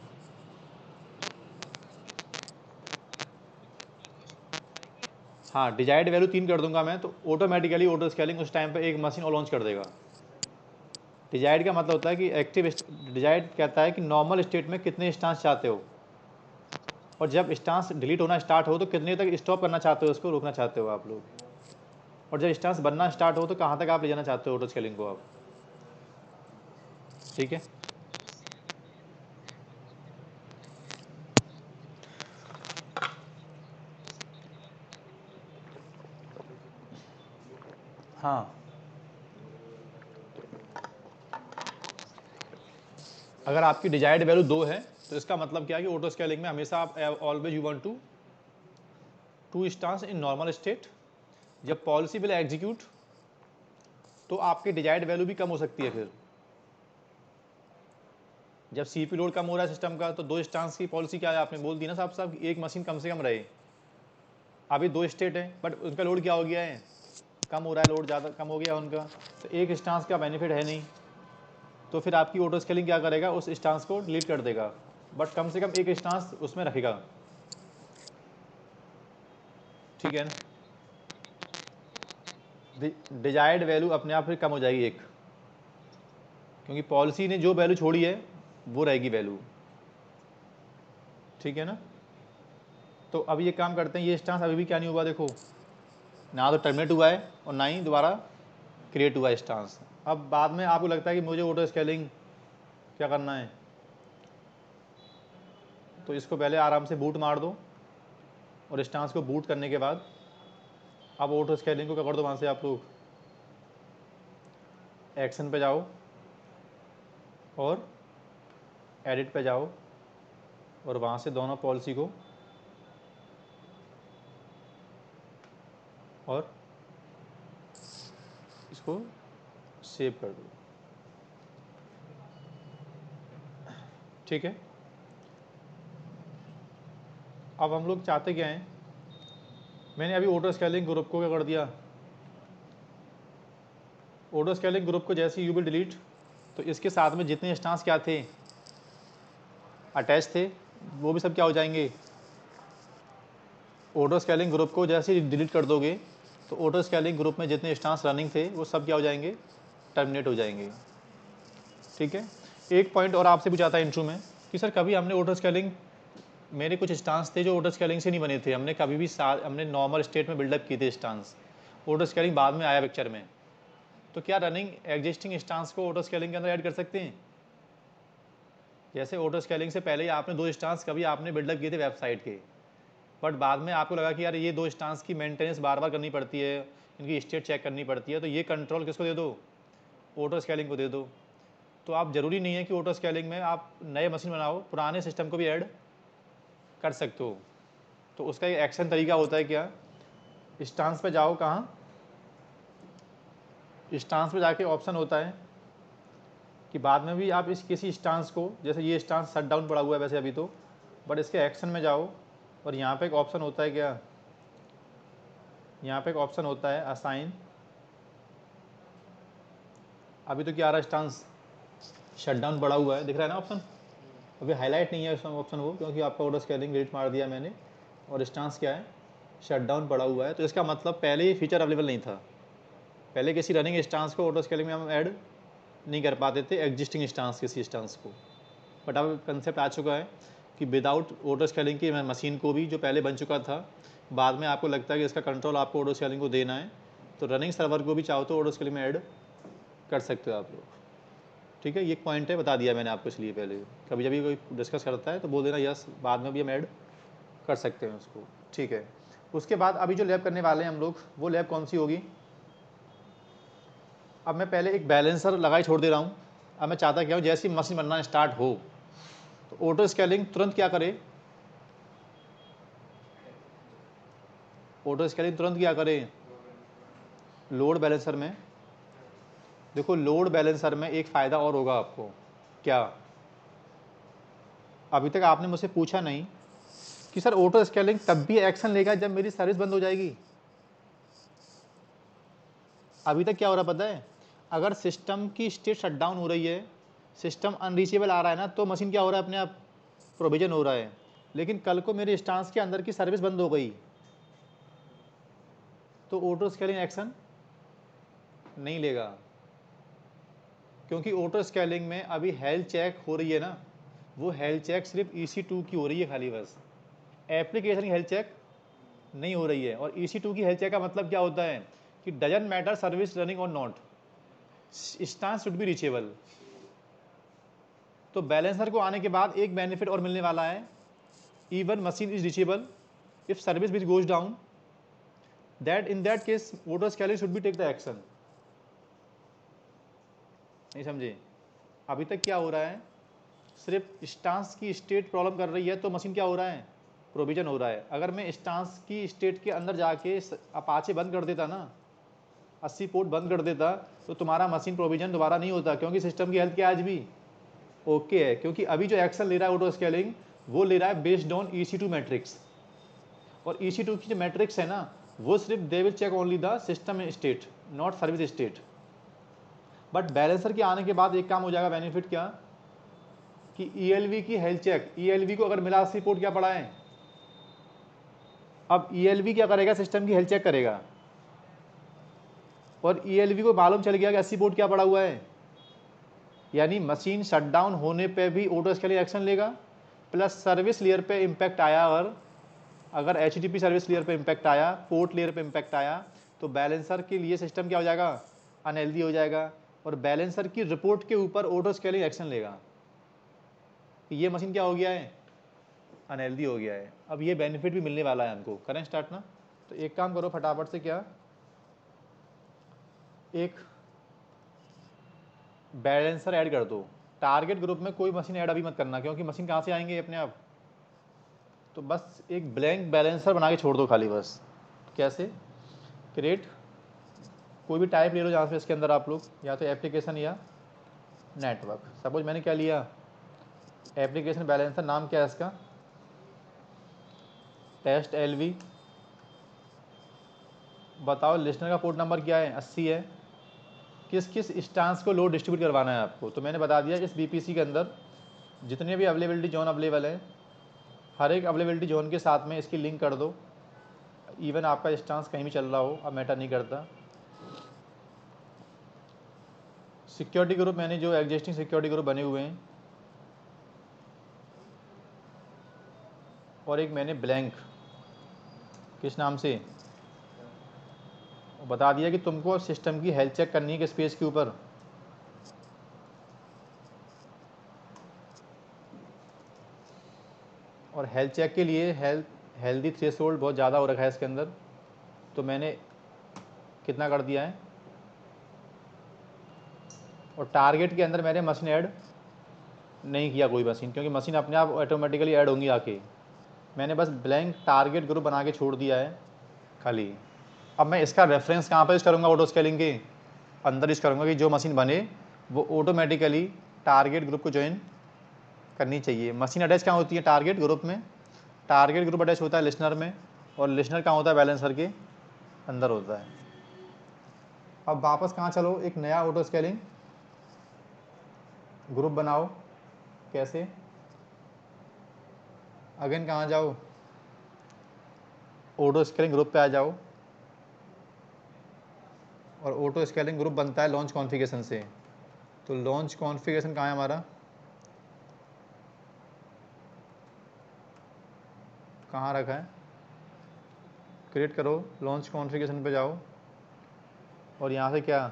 हाँ, डिजायर्ड वैल्यू 3 कर दूंगा मैं, तो ऑटोमेटिकली ऑटो स्केलिंग उस टाइम पे एक मशीन और लॉन्च कर देगा। डिजायर्ड का मतलब होता है कि एक्टिव, डिजायर्ड कहता है कि नॉर्मल स्टेट में कितने स्टांस चाहते हो, और जब स्टांस डिलीट होना स्टार्ट हो तो कितने तक स्टॉप करना चाहते हो, उसको रोकना चाहते हो आप लोग, और जब स्टांस बनना स्टार्ट हो तो कहाँ तक आप ले जाना चाहते हो ऑटो स्केलिंग को आप, ठीक है। हाँ, अगर आपकी डिजायर्ड वैल्यू 2 है तो इसका मतलब क्या है कि ऑटो स्केलिंग में हमेशा आप always you want to stance in normal state. जब पॉलिसी विल एग्जीक्यूट तो आपकी डिजायर्ड वैल्यू भी कम हो सकती है। फिर जब सीपी लोड कम हो रहा है सिस्टम का, तो 2 स्टांस की पॉलिसी क्या है, आपने बोल दी ना साहब साहब, एक मशीन कम से कम रहे। अभी 2 स्टेट है बट उनका लोड क्या हो गया है, कम हो रहा है, लोड ज़्यादा कम हो गया उनका, तो एक स्टांस का बेनिफिट है नहीं, तो फिर आपकी ऑटो स्केलिंग क्या करेगा, उस स्टांस को डिलीट कर देगा, बट कम से कम एक स्टांस उसमें रखेगा, ठीक है ना। डिजायर्ड वैल्यू अपने आप फिर कम हो जाएगी एक, क्योंकि पॉलिसी ने जो वैल्यू छोड़ी है वो रहेगी वैल्यू, ठीक है ना। तो अब ये काम करते हैं, ये स्टांस अभी भी क्या नहीं हुआ, देखो ना तो टर्मिनेट हुआ है और ना ही दोबारा क्रिएट हुआ है स्टांस। अब बाद में आपको लगता है कि मुझे ऑटो स्केलिंग क्या करना है, तो इसको पहले आराम से बूट मार दो और स्टांस को बूट करने के बाद अब ऑटो स्केलिंग को क्या कर दो, वहाँ से आप लोग एक्शन पे जाओ और एडिट पे जाओ और वहाँ से दोनों पॉलिसी को और इसको सेव कर दो। ठीक है, अब हम लोग चाहते क्या हैं, मैंने अभी ऑटो स्केलिंग ग्रुप को क्या कर दिया, ऑटो स्केलिंग ग्रुप को जैसे यू विल डिलीट, तो इसके साथ में जितने स्टांस क्या थे अटैच थे वो भी सब क्या हो जाएंगे। ऑटो स्केलिंग ग्रुप को जैसे ही डिलीट कर दोगे तो ऑटो स्केलिंग ग्रुप में जितने स्टांस रनिंग थे वो सब क्या हो जाएंगे, टर्मिनेट हो जाएंगे। ठीक है, एक पॉइंट और आपसे पूछा था इंट्रो में कि सर कभी हमने ऑटो स्केलिंग, मेरे कुछ स्टांस थे जो ऑटो स्केलिंग से नहीं बने थे, हमने कभी भी हमने नॉर्मल स्टेट में बिल्डअप किए थे स्टांस, ऑटो स्केलिंग बाद में आया पिक्चर में, तो क्या रनिंग एग्जिस्टिंग स्टांस को ऑटो स्केलिंग के अंदर ऐड कर सकते हैं। जैसे ऑटो स्केलिंग से पहले ही आपने 2 स्टांस कभी आपने बिल्डअप किए थे वेबसाइट के, बट बाद में आपको लगा कि यार ये 2 स्टांस की मेंटेनेंस बार बार करनी पड़ती है, इनकी स्टेट चेक करनी पड़ती है, तो ये कंट्रोल किसको दे दो, ऑटो स्केलिंग को दे दो। तो आप ज़रूरी नहीं है कि ऑटो स्केलिंग में आप नए मशीन बनाओ, पुराने सिस्टम को भी ऐड कर सकते हो। तो उसका एक एक्शन तरीका होता है क्या, स्टांस पे जाओ, कहाँ स्टांस पे जाके ऑप्शन होता है कि बाद में भी आप इस किसी स्टांस को, जैसे ये स्टांस शट डाउन पड़ा हुआ है वैसे अभी तो, बट इसके एक्शन में जाओ और यहाँ पे एक ऑप्शन होता है क्या, यहाँ पे एक ऑप्शन होता है असाइन, अभी तो क्या आ रहा है, स्टांस शट डाउन पड़ा हुआ है, दिख रहा है ना ऑप्शन, अभी हाईलाइट नहीं है उस ऑप्शन को क्योंकि आपका ऑटो स्केलिंग डिलीट मार दिया मैंने, और स्टांस क्या है, शट डाउन पड़ा हुआ है। तो इसका मतलब पहले ये फीचर अवेलेबल नहीं था, पहले किसी रनिंग स्टांस को ऑटो स्केलिंग में हम ऐड नहीं कर पाते थे एग्जिस्टिंग स्टांस किसी स्टांस को, बट अब कंसेप्ट आ चुका है कि विदाउट ऑटो स्केलिंग की मशीन को भी जो पहले बन चुका था, बाद में आपको लगता है कि इसका कंट्रोल आपको ऑटो स्केलिंग को देना है, तो रनिंग सर्वर को भी चाहो तो ऑटो स्केलिंग में ऐड कर सकते हो आप लोग। ठीक है, ये एक पॉइंट है, बता दिया मैंने आपको, इसलिए पहले कभी जब भी कोई डिस्कस करता है तो बोल देना यस, बाद में भी हम ऐड कर सकते हैं उसको। ठीक है, उसके बाद अभी जो लैब करने वाले हैं हम लोग, वो लैब कौन सी होगी, अब मैं पहले एक बैलेंसर लगाई छोड़ दे रहा हूँ। अब मैं चाहता क्या हूँ, जैसी मशीन बनना स्टार्ट हो तो ऑटो स्केलिंग तुरंत क्या करे, ऑटो स्केलिंग तुरंत क्या करे, लोड बैलेंसर में, देखो लोड बैलेंसर में एक फ़ायदा और होगा आपको, क्या, अभी तक आपने मुझसे पूछा नहीं कि सर ऑटो स्केलिंग तब भी एक्शन लेगा जब मेरी सर्विस बंद हो जाएगी। अभी तक क्या हो रहा है पता है, अगर सिस्टम की स्टेट शटडाउन हो रही है, सिस्टम अनरीचेबल आ रहा है ना, तो मशीन क्या हो रहा है, अपने आप प्रोविजन हो रहा है। लेकिन कल को मेरे स्टांस के अंदर की सर्विस बंद हो गई तो ऑटो स्केलिंग एक्शन नहीं लेगा, क्योंकि ऑटो स्केलिंग में अभी हेल्थ चेक हो रही है ना, वो हेल्थ चेक सिर्फ EC2 की हो रही है खाली, बस एप्लीकेशन की हेल्थ चेक नहीं हो रही है। और EC2 की हेल्थ चेक का मतलब क्या होता है कि डजंट मैटर सर्विस रनिंग और not, stance should be reachable. तो बैलेंसर को आने के बाद एक बेनिफिट और मिलने वाला है, even machine is reachable if service which goes down, that in that case auto scaling should be take the action. नहीं समझे, अभी तक क्या हो रहा है, सिर्फ स्टांस की स्टेट प्रॉब्लम कर रही है तो मशीन क्या हो रहा है, प्रोविजन हो रहा है। अगर मैं स्टांस की स्टेट के अंदर जाके अपाचे बंद कर देता ना, 80 पोर्ट बंद कर देता, तो तुम्हारा मशीन प्रोविजन दोबारा नहीं होता, क्योंकि सिस्टम की हेल्थ क्या आज भी ओके है। क्योंकि अभी जो एक्शन ले रहा है ऑटो स्केलिंग, वो ले रहा है बेस्ड ऑन EC2 मैट्रिक्स, और EC2 की जो मैट्रिक्स है ना, वो सिर्फ they will check only the system state, not service state. But balancer के आने के बाद एक काम हो जाएगा, बेनिफिट क्या, कि ELV की हेल्थ चेक, ELV को अगर मिला 80 पोर्ट क्या पड़ा है, अब ELV क्या करेगा, सिस्टम की हेल्थ चेक करेगा, और ELV को मालूम चल गया कि 80 पोर्ट क्या पड़ा हुआ है, यानी मशीन शटडाउन होने पे भी ऑटो स्केलिंग एक्शन लेगा, प्लस सर्विस लेयर पे इम्पैक्ट आया अगर अगर HTTP सर्विस लेयर पे इम्पैक्ट आया, पोर्ट लेयर पे इम्पैक्ट आया, तो बैलेंसर के लिए सिस्टम क्या हो जाएगा, अनहेल्दी हो जाएगा, और बैलेंसर की रिपोर्ट के ऊपर ऑटो स्केलिंग एक्शन लेगा। ये मशीन क्या हो गया है, अनहेल्दी हो गया है। अब ये बेनिफिट भी मिलने वाला है हमको। करें स्टार्ट ना। तो एक काम करो फटाफट से, क्या एक बैलेंसर ऐड कर दो। टारगेट ग्रुप में कोई मशीन ऐड अभी मत करना, क्योंकि मशीन कहाँ से आएंगे अपने आप। तो बस एक ब्लैंक बैलेंसर बना के छोड़ दो खाली बस। कैसे, क्रिएट कोई भी टाइप ले लो जहाँ से इसके अंदर आप लोग, या तो एप्लीकेशन या नेटवर्क। सपोज मैंने क्या लिया, एप्लीकेशन बैलेंसर, नाम क्या है इसका, टेस्ट LV। बताओ लिस्टनर का पोर्ट नंबर क्या है, 80 है। किस किस इंस्टेंस को लोड डिस्ट्रीब्यूट करवाना है आपको, तो मैंने बता दिया इस BPC के अंदर जितने भी अवेलेबिलिटी जोन अवेलेबल हैं, हर एक अवेलेबिलिटी जोन के साथ में इसकी लिंक कर दो। इवन आपका इंस्टेंस कहीं भी चल रहा हो, अब मैटर नहीं करता। सिक्योरिटी ग्रुप, मैंने जो एग्जिस्टिंग सिक्योरिटी ग्रुप बने हुए हैं, और एक मैंने ब्लैंक, किस नाम से, बता दिया कि तुमको सिस्टम की हेल्थ चेक करनी है किस पेज के ऊपर। और हेल्थ चेक के लिए हेल्दी थ्रेशोल्ड बहुत ज़्यादा हो रखा है इसके अंदर, तो मैंने कितना कर दिया है। और टारगेट के अंदर मैंने मशीन ऐड नहीं किया कोई मशीन, क्योंकि मशीन अपने आप ऑटोमेटिकली ऐड होंगी आके। मैंने बस ब्लैंक टारगेट ग्रुप बना के छोड़ दिया है खाली। अब मैं इसका रेफरेंस कहाँ पर यूज़ करूँगा, ऑटो स्केलिंग के अंदर यूज़ करूँगा कि जो मशीन बने वो ऑटोमेटिकली टारगेट ग्रुप को ज्वाइन करनी चाहिए। मशीन अटैच कहाँ होती है, टारगेट ग्रुप में। टारगेट ग्रुप अटैच होता है लिस्नर में, और लिस्नर कहाँ होता है, बैलेंसर के अंदर होता है। अब वापस कहाँ चलो, एक नया ऑटो स्केलिंग ग्रुप बनाओ। कैसे, अगेन कहाँ जाओ, ऑटो स्केलिंग ग्रुप पे आ जाओ। और ऑटो स्केलिंग ग्रुप बनता है लॉन्च कॉन्फ़िगरेशन से। तो लॉन्च कॉन्फ़िगरेशन कहाँ है हमारा, कहाँ रखा है, क्रिएट करो, लॉन्च कॉन्फ़िगरेशन पे जाओ, और यहाँ से क्या,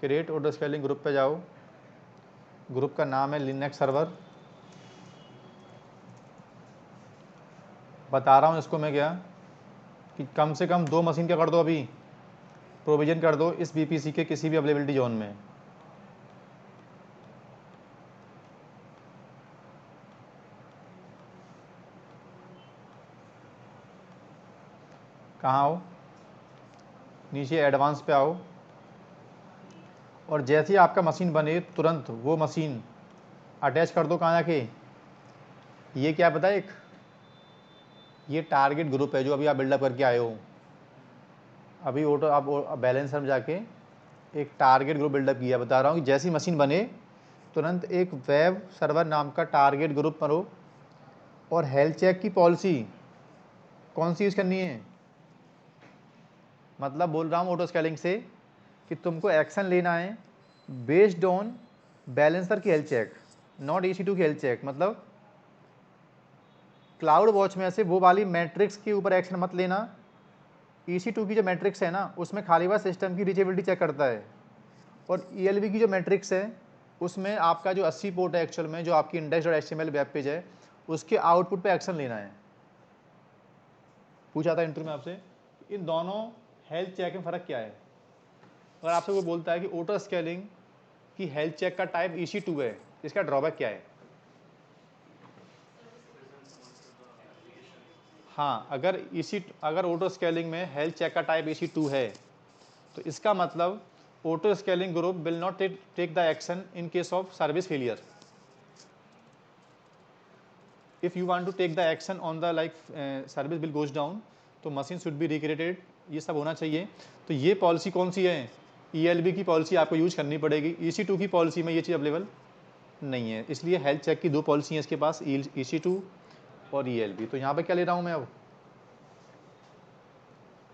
क्रिएट ऑटो स्केलिंग ग्रुप पे जाओ। ग्रुप का नाम है लिनक्स सर्वर। बता रहा हूँ इसको मैं क्या, कि कम से कम 2 मशीन क्या कर दो, अभी प्रोविजन कर दो इस BPC के किसी भी अवेलेबिलिटी जोन में। कहाँ आओ, नीचे एडवांस पे आओ, और जैसे ही आपका मशीन बने तुरंत वो मशीन अटैच कर दो। कहाँ जाके, ये क्या पता है, एक ये टारगेट ग्रुप है जो अभी आप बिल्डअप करके आए हो। अभी ऑटो आप बैलेंसर में जाके एक टारगेट ग्रुप बिल्डअप किया। बता रहा हूँ कि जैसी मशीन बने तुरंत एक वेब सर्वर नाम का टारगेट ग्रुप करो। और हेल्थ चेक की पॉलिसी कौन सी यूज़ करनी है, मतलब बोल रहा हूँ ऑटो स्केलिंग से कि तुमको एक्शन लेना है बेस्ड ऑन बैलेंसर की हेल्थ चेक, नॉट EC2 की हेल्थ चेक। मतलब क्लाउड वॉच में से वो वाली मैट्रिक्स के ऊपर एक्शन मत लेना। EC2 की जो मैट्रिक्स है ना, उसमें खाली बात सिस्टम की रीचेबिलिटी चेक करता है। और ELB की जो मैट्रिक्स है उसमें आपका जो 80 पोर्ट है एक्चुअल में, जो आपकी index.html वेब पेज है, उसके आउटपुट पे एक्शन लेना है। पूछा था इंटरव्यू में आपसे, इन दोनों हेल्थ चेक में फ़र्क क्या है। अगर आपसे कोई बोलता है कि ऑटो स्केलिंग की हेल्थ चेक का टाइप EC2 है, इसका ड्रॉबैक क्या है। हाँ, अगर ऑटो स्केलिंग में हेल्थ चेक का टाइप EC2 है, तो इसका मतलब auto scaling group will not take the action in case of service failure. If you want to take the action on the service will goes down, तो machine should be recreated, ये सब होना चाहिए। तो ये पॉलिसी कौन सी है, ELB की पॉलिसी आपको यूज करनी पड़ेगी। EC2 की पॉलिसी में ये चीज़ अवेलेबल नहीं है, इसलिए हेल्थ चेक की 2 पॉलिसी हैं इसके पास, EC2 और ELB। तो यहाँ पे क्या ले रहा हूँ मैं, अब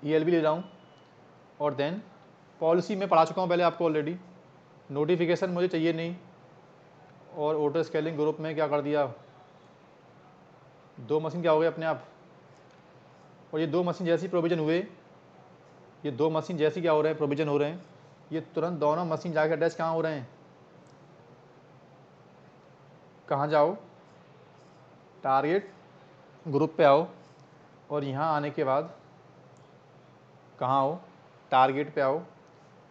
ELB ले रहा हूँ। और देन पॉलिसी में पढ़ा चुका हूँ पहले आपको ऑलरेडी। नोटिफिकेशन मुझे चाहिए नहीं, और ऑटो स्केलिंग ग्रुप में क्या कर दिया, 2 मशीन क्या हो गए अपने आप और ये दो मशीन जैसी प्रोविजन हुए, ये दो मशीन जैसी क्या हो रहे हैं, प्रोविजन हो रहे हैं, ये तुरंत दोनों मशीन जाके अटैच कहाँ हो रहे हैं, कहाँ जाओ, टारगेट ग्रुप पे आओ, और यहाँ आने के बाद कहाँ आओ, टारगेट पे आओ,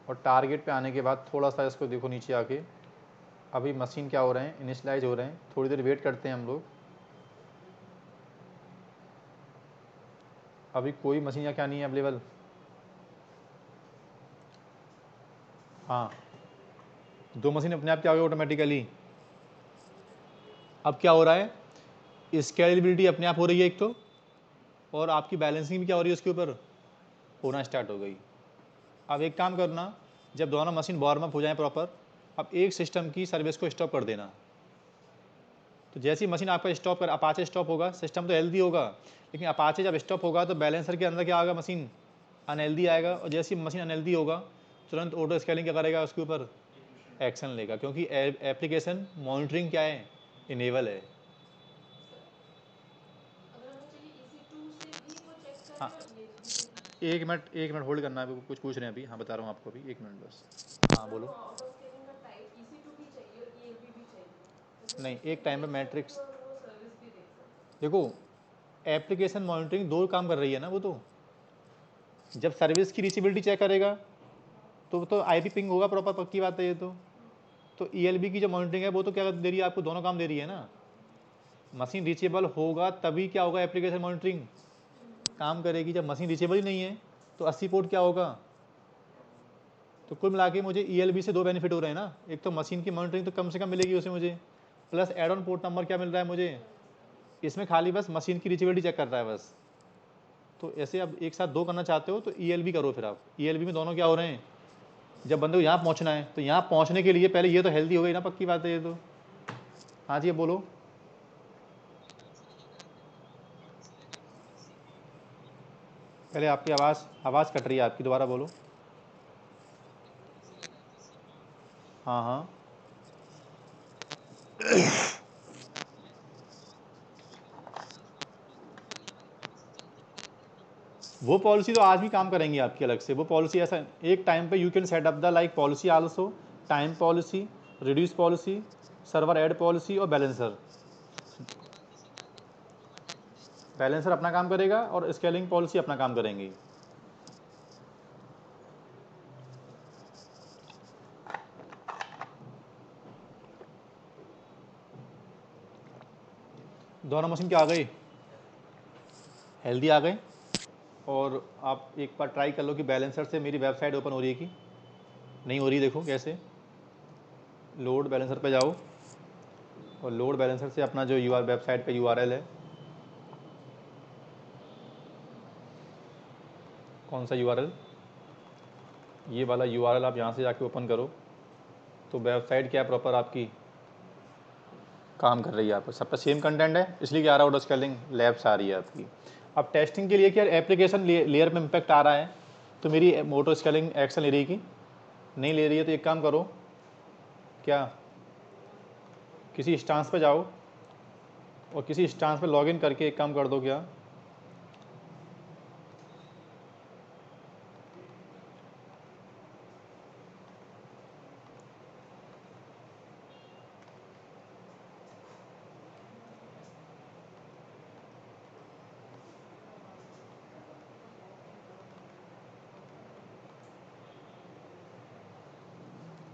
और टारगेट पे आने के बाद थोड़ा सा इसको देखो नीचे आके, अभी मशीन क्या हो रहे हैं, इनिशियलाइज हो रहे हैं, थोड़ी देर वेट करते हैं हम लोग। अभी कोई मशीन या क्या नहीं है अवेलेबल, हाँ दो मशीन अपने आप क्या हो गई ऑटोमेटिकली। अब क्या हो रहा है, स्केलेबिलिटी अपने आप हो रही है एक तो, और आपकी बैलेंसिंग भी क्या हो रही है उसके ऊपर होना स्टार्ट हो गई। अब एक काम करना, जब दोनों मशीन वार्म अप हो जाए प्रॉपर, अब एक सिस्टम की सर्विस को स्टॉप कर देना। तो जैसी मशीन आपका स्टॉप कर, अपाचे स्टॉप होगा, सिस्टम तो हेल्दी होगा, लेकिन अपाचे जब स्टॉप होगा तो बैलेंसर के अंदर क्या आएगा, मशीन अनहेल्दी आएगा, और जैसी मशीन अनहेल्दी होगा तुरंत ऑटो स्केलिंग क्या करेगा, उसके ऊपर एक्शन लेगा, क्योंकि एप्लीकेशन मॉनिटरिंग क्या है, इनेबल है। अगर हमें चाहिए EC2 से भी वो चेक करे हाँ और ELB से भी। एक मिनट होल्ड करना है, कुछ पूछ रहे हैं अभी, हाँ बता रहा हूँ आपको अभी, एक मिनट बस। हाँ अगर बोलो। हमको ऑटो स्केलिंग का टाइप EC2 भी चाहिए और ELB भी चाहिए, तो फिर नहीं, उसको एक टाइम पे देख सकते मैट्रिक्स, और वो सर्विस भी देख सकते हैं। देखो एप्लीकेशन मॉनिटरिंग दो काम कर रही है ना, वो तो जब सर्विस की रीचेबिलिटी चेक करेगा तो आईपी पिंग होगा प्रॉपर, पक्की बात है ये तो ईएलबी की जो मॉनिटरिंग है वो तो क्या दे रही है आपको, दोनों काम दे रही है ना। मशीन रीचेबल होगा तभी क्या होगा, एप्लीकेशन मॉनिटरिंग काम करेगी। जब मशीन रीचेबल ही नहीं है तो 80 पोर्ट क्या होगा। तो कुल मिला के मुझे ईएलबी से दो बेनिफिट हो रहे हैं ना, एक तो मशीन की मॉनिटरिंग तो कम से कम मिलेगी उसे मुझे, plus add on port number क्या मिल रहा है मुझे, इसमें खाली बस मशीन की रीचेबिलिटी चेक कर रहा है बस। तो ऐसे अब एक साथ दो करना चाहते हो तो ईएलबी करो, फिर आप ईएलबी में दोनों क्या हो रहे हैं, जब बंदे को यहाँ पहुँचना है तो यहाँ पहुँचने के लिए पहले ये तो हेल्दी हो गई ना, पक्की बात है ये तो। हाँ जी, अब बोलो। पहले आपकी आवाज़ कट रही है आपकी, दोबारा बोलो। हाँ हाँ, वो पॉलिसी तो आज भी काम करेंगी आपकी अलग से। वो पॉलिसी ऐसा एक टाइम पे you can set up the like policy also, time policy, reduce policy, server add policy और बैलेंसर। बैलेंसर अपना काम करेगा और स्केलिंग पॉलिसी अपना काम करेंगी। दोनों मशीन क्या आ गई, हेल्दी आ गए। और आप एक बार ट्राई कर लो कि बैलेंसर से मेरी वेबसाइट ओपन हो रही है कि नहीं हो रही। देखो कैसे, लोड बैलेंसर पे जाओ और लोड बैलेंसर से अपना जो वेबसाइट का यूआरएल है, कौन सा यूआरएल, ये वाला यूआरएल आप यहाँ से जाके ओपन करो तो वेबसाइट क्या प्रॉपर आपकी काम कर रही है। आपको सबका सेम कंटेंट है, इसलिए क्या आ रहा है, ऑटो स्केलिंग लैब्स आ रही है आपकी। अब टेस्टिंग के लिए क्या एप्लीकेशन लेयर में इम्पैक्ट आ रहा है तो मेरी ऑटो स्केलिंग एक्शन ले रही है कि नहीं ले रही है। तो एक काम करो, क्या किसी इंस्टांस पे जाओ और किसी इंस्टांस पे लॉगिन करके एक काम कर दो, क्या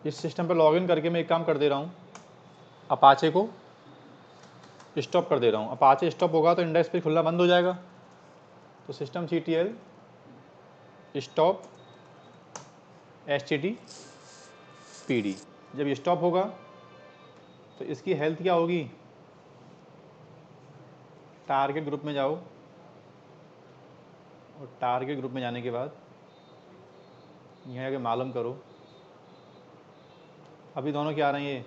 इस सिस्टम पे लॉगिन करके मैं एक काम कर दे रहा हूँ, अपाचे को स्टॉप कर दे रहा हूँ। अपाचे स्टॉप होगा तो इंडेक्स पे खुलना बंद हो जाएगा। तो सिस्टम CTL स्टॉप HTTPD, जब ये स्टॉप होगा तो इसकी हेल्थ क्या होगी, टारगेट ग्रुप में जाओ और टारगेट ग्रुप में जाने के बाद यहाँ आके मालूम करो। अभी दोनों क्या आ रहे हैं, ये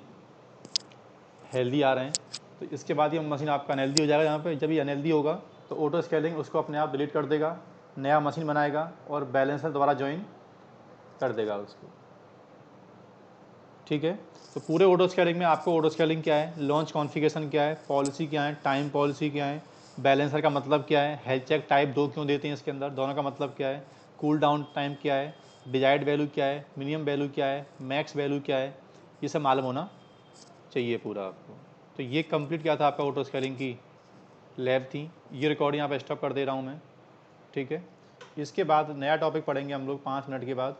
हेल्दी आ रहे हैं। तो इसके बाद ये मशीन आपका अनहेल्दी हो जाएगा। यहाँ पे जब ये अनहेल्दी होगा तो ऑटो स्केलिंग उसको अपने आप डिलीट कर देगा, नया मशीन बनाएगा और बैलेंसर दोबारा ज्वाइन कर देगा उसको। ठीक है, तो पूरे ऑटो स्केलिंग में आपको ऑटो स्केलिंग क्या है, लॉन्च कॉन्फ़िगरेशन क्या है, पॉलिसी क्या है, टाइम पॉलिसी क्या है, बैलेंसर का मतलब क्या है, हेल्थ चेक टाइप 2 क्यों देते हैं इसके अंदर, दोनों का मतलब क्या है, कूल डाउन टाइम क्या है, डिजायर्ड वैल्यू क्या है, मिनिमम वैल्यू क्या है, मैक्स वैल्यू क्या है, ये सब मालूम होना चाहिए पूरा आपको। तो ये कंप्लीट क्या था आपका ऑटो स्केलिंग की लैब थी। ये रिकॉर्डिंग यहाँ पे स्टॉप कर दे रहा हूँ मैं, ठीक है। इसके बाद नया टॉपिक पढ़ेंगे हम लोग 5 मिनट के बाद।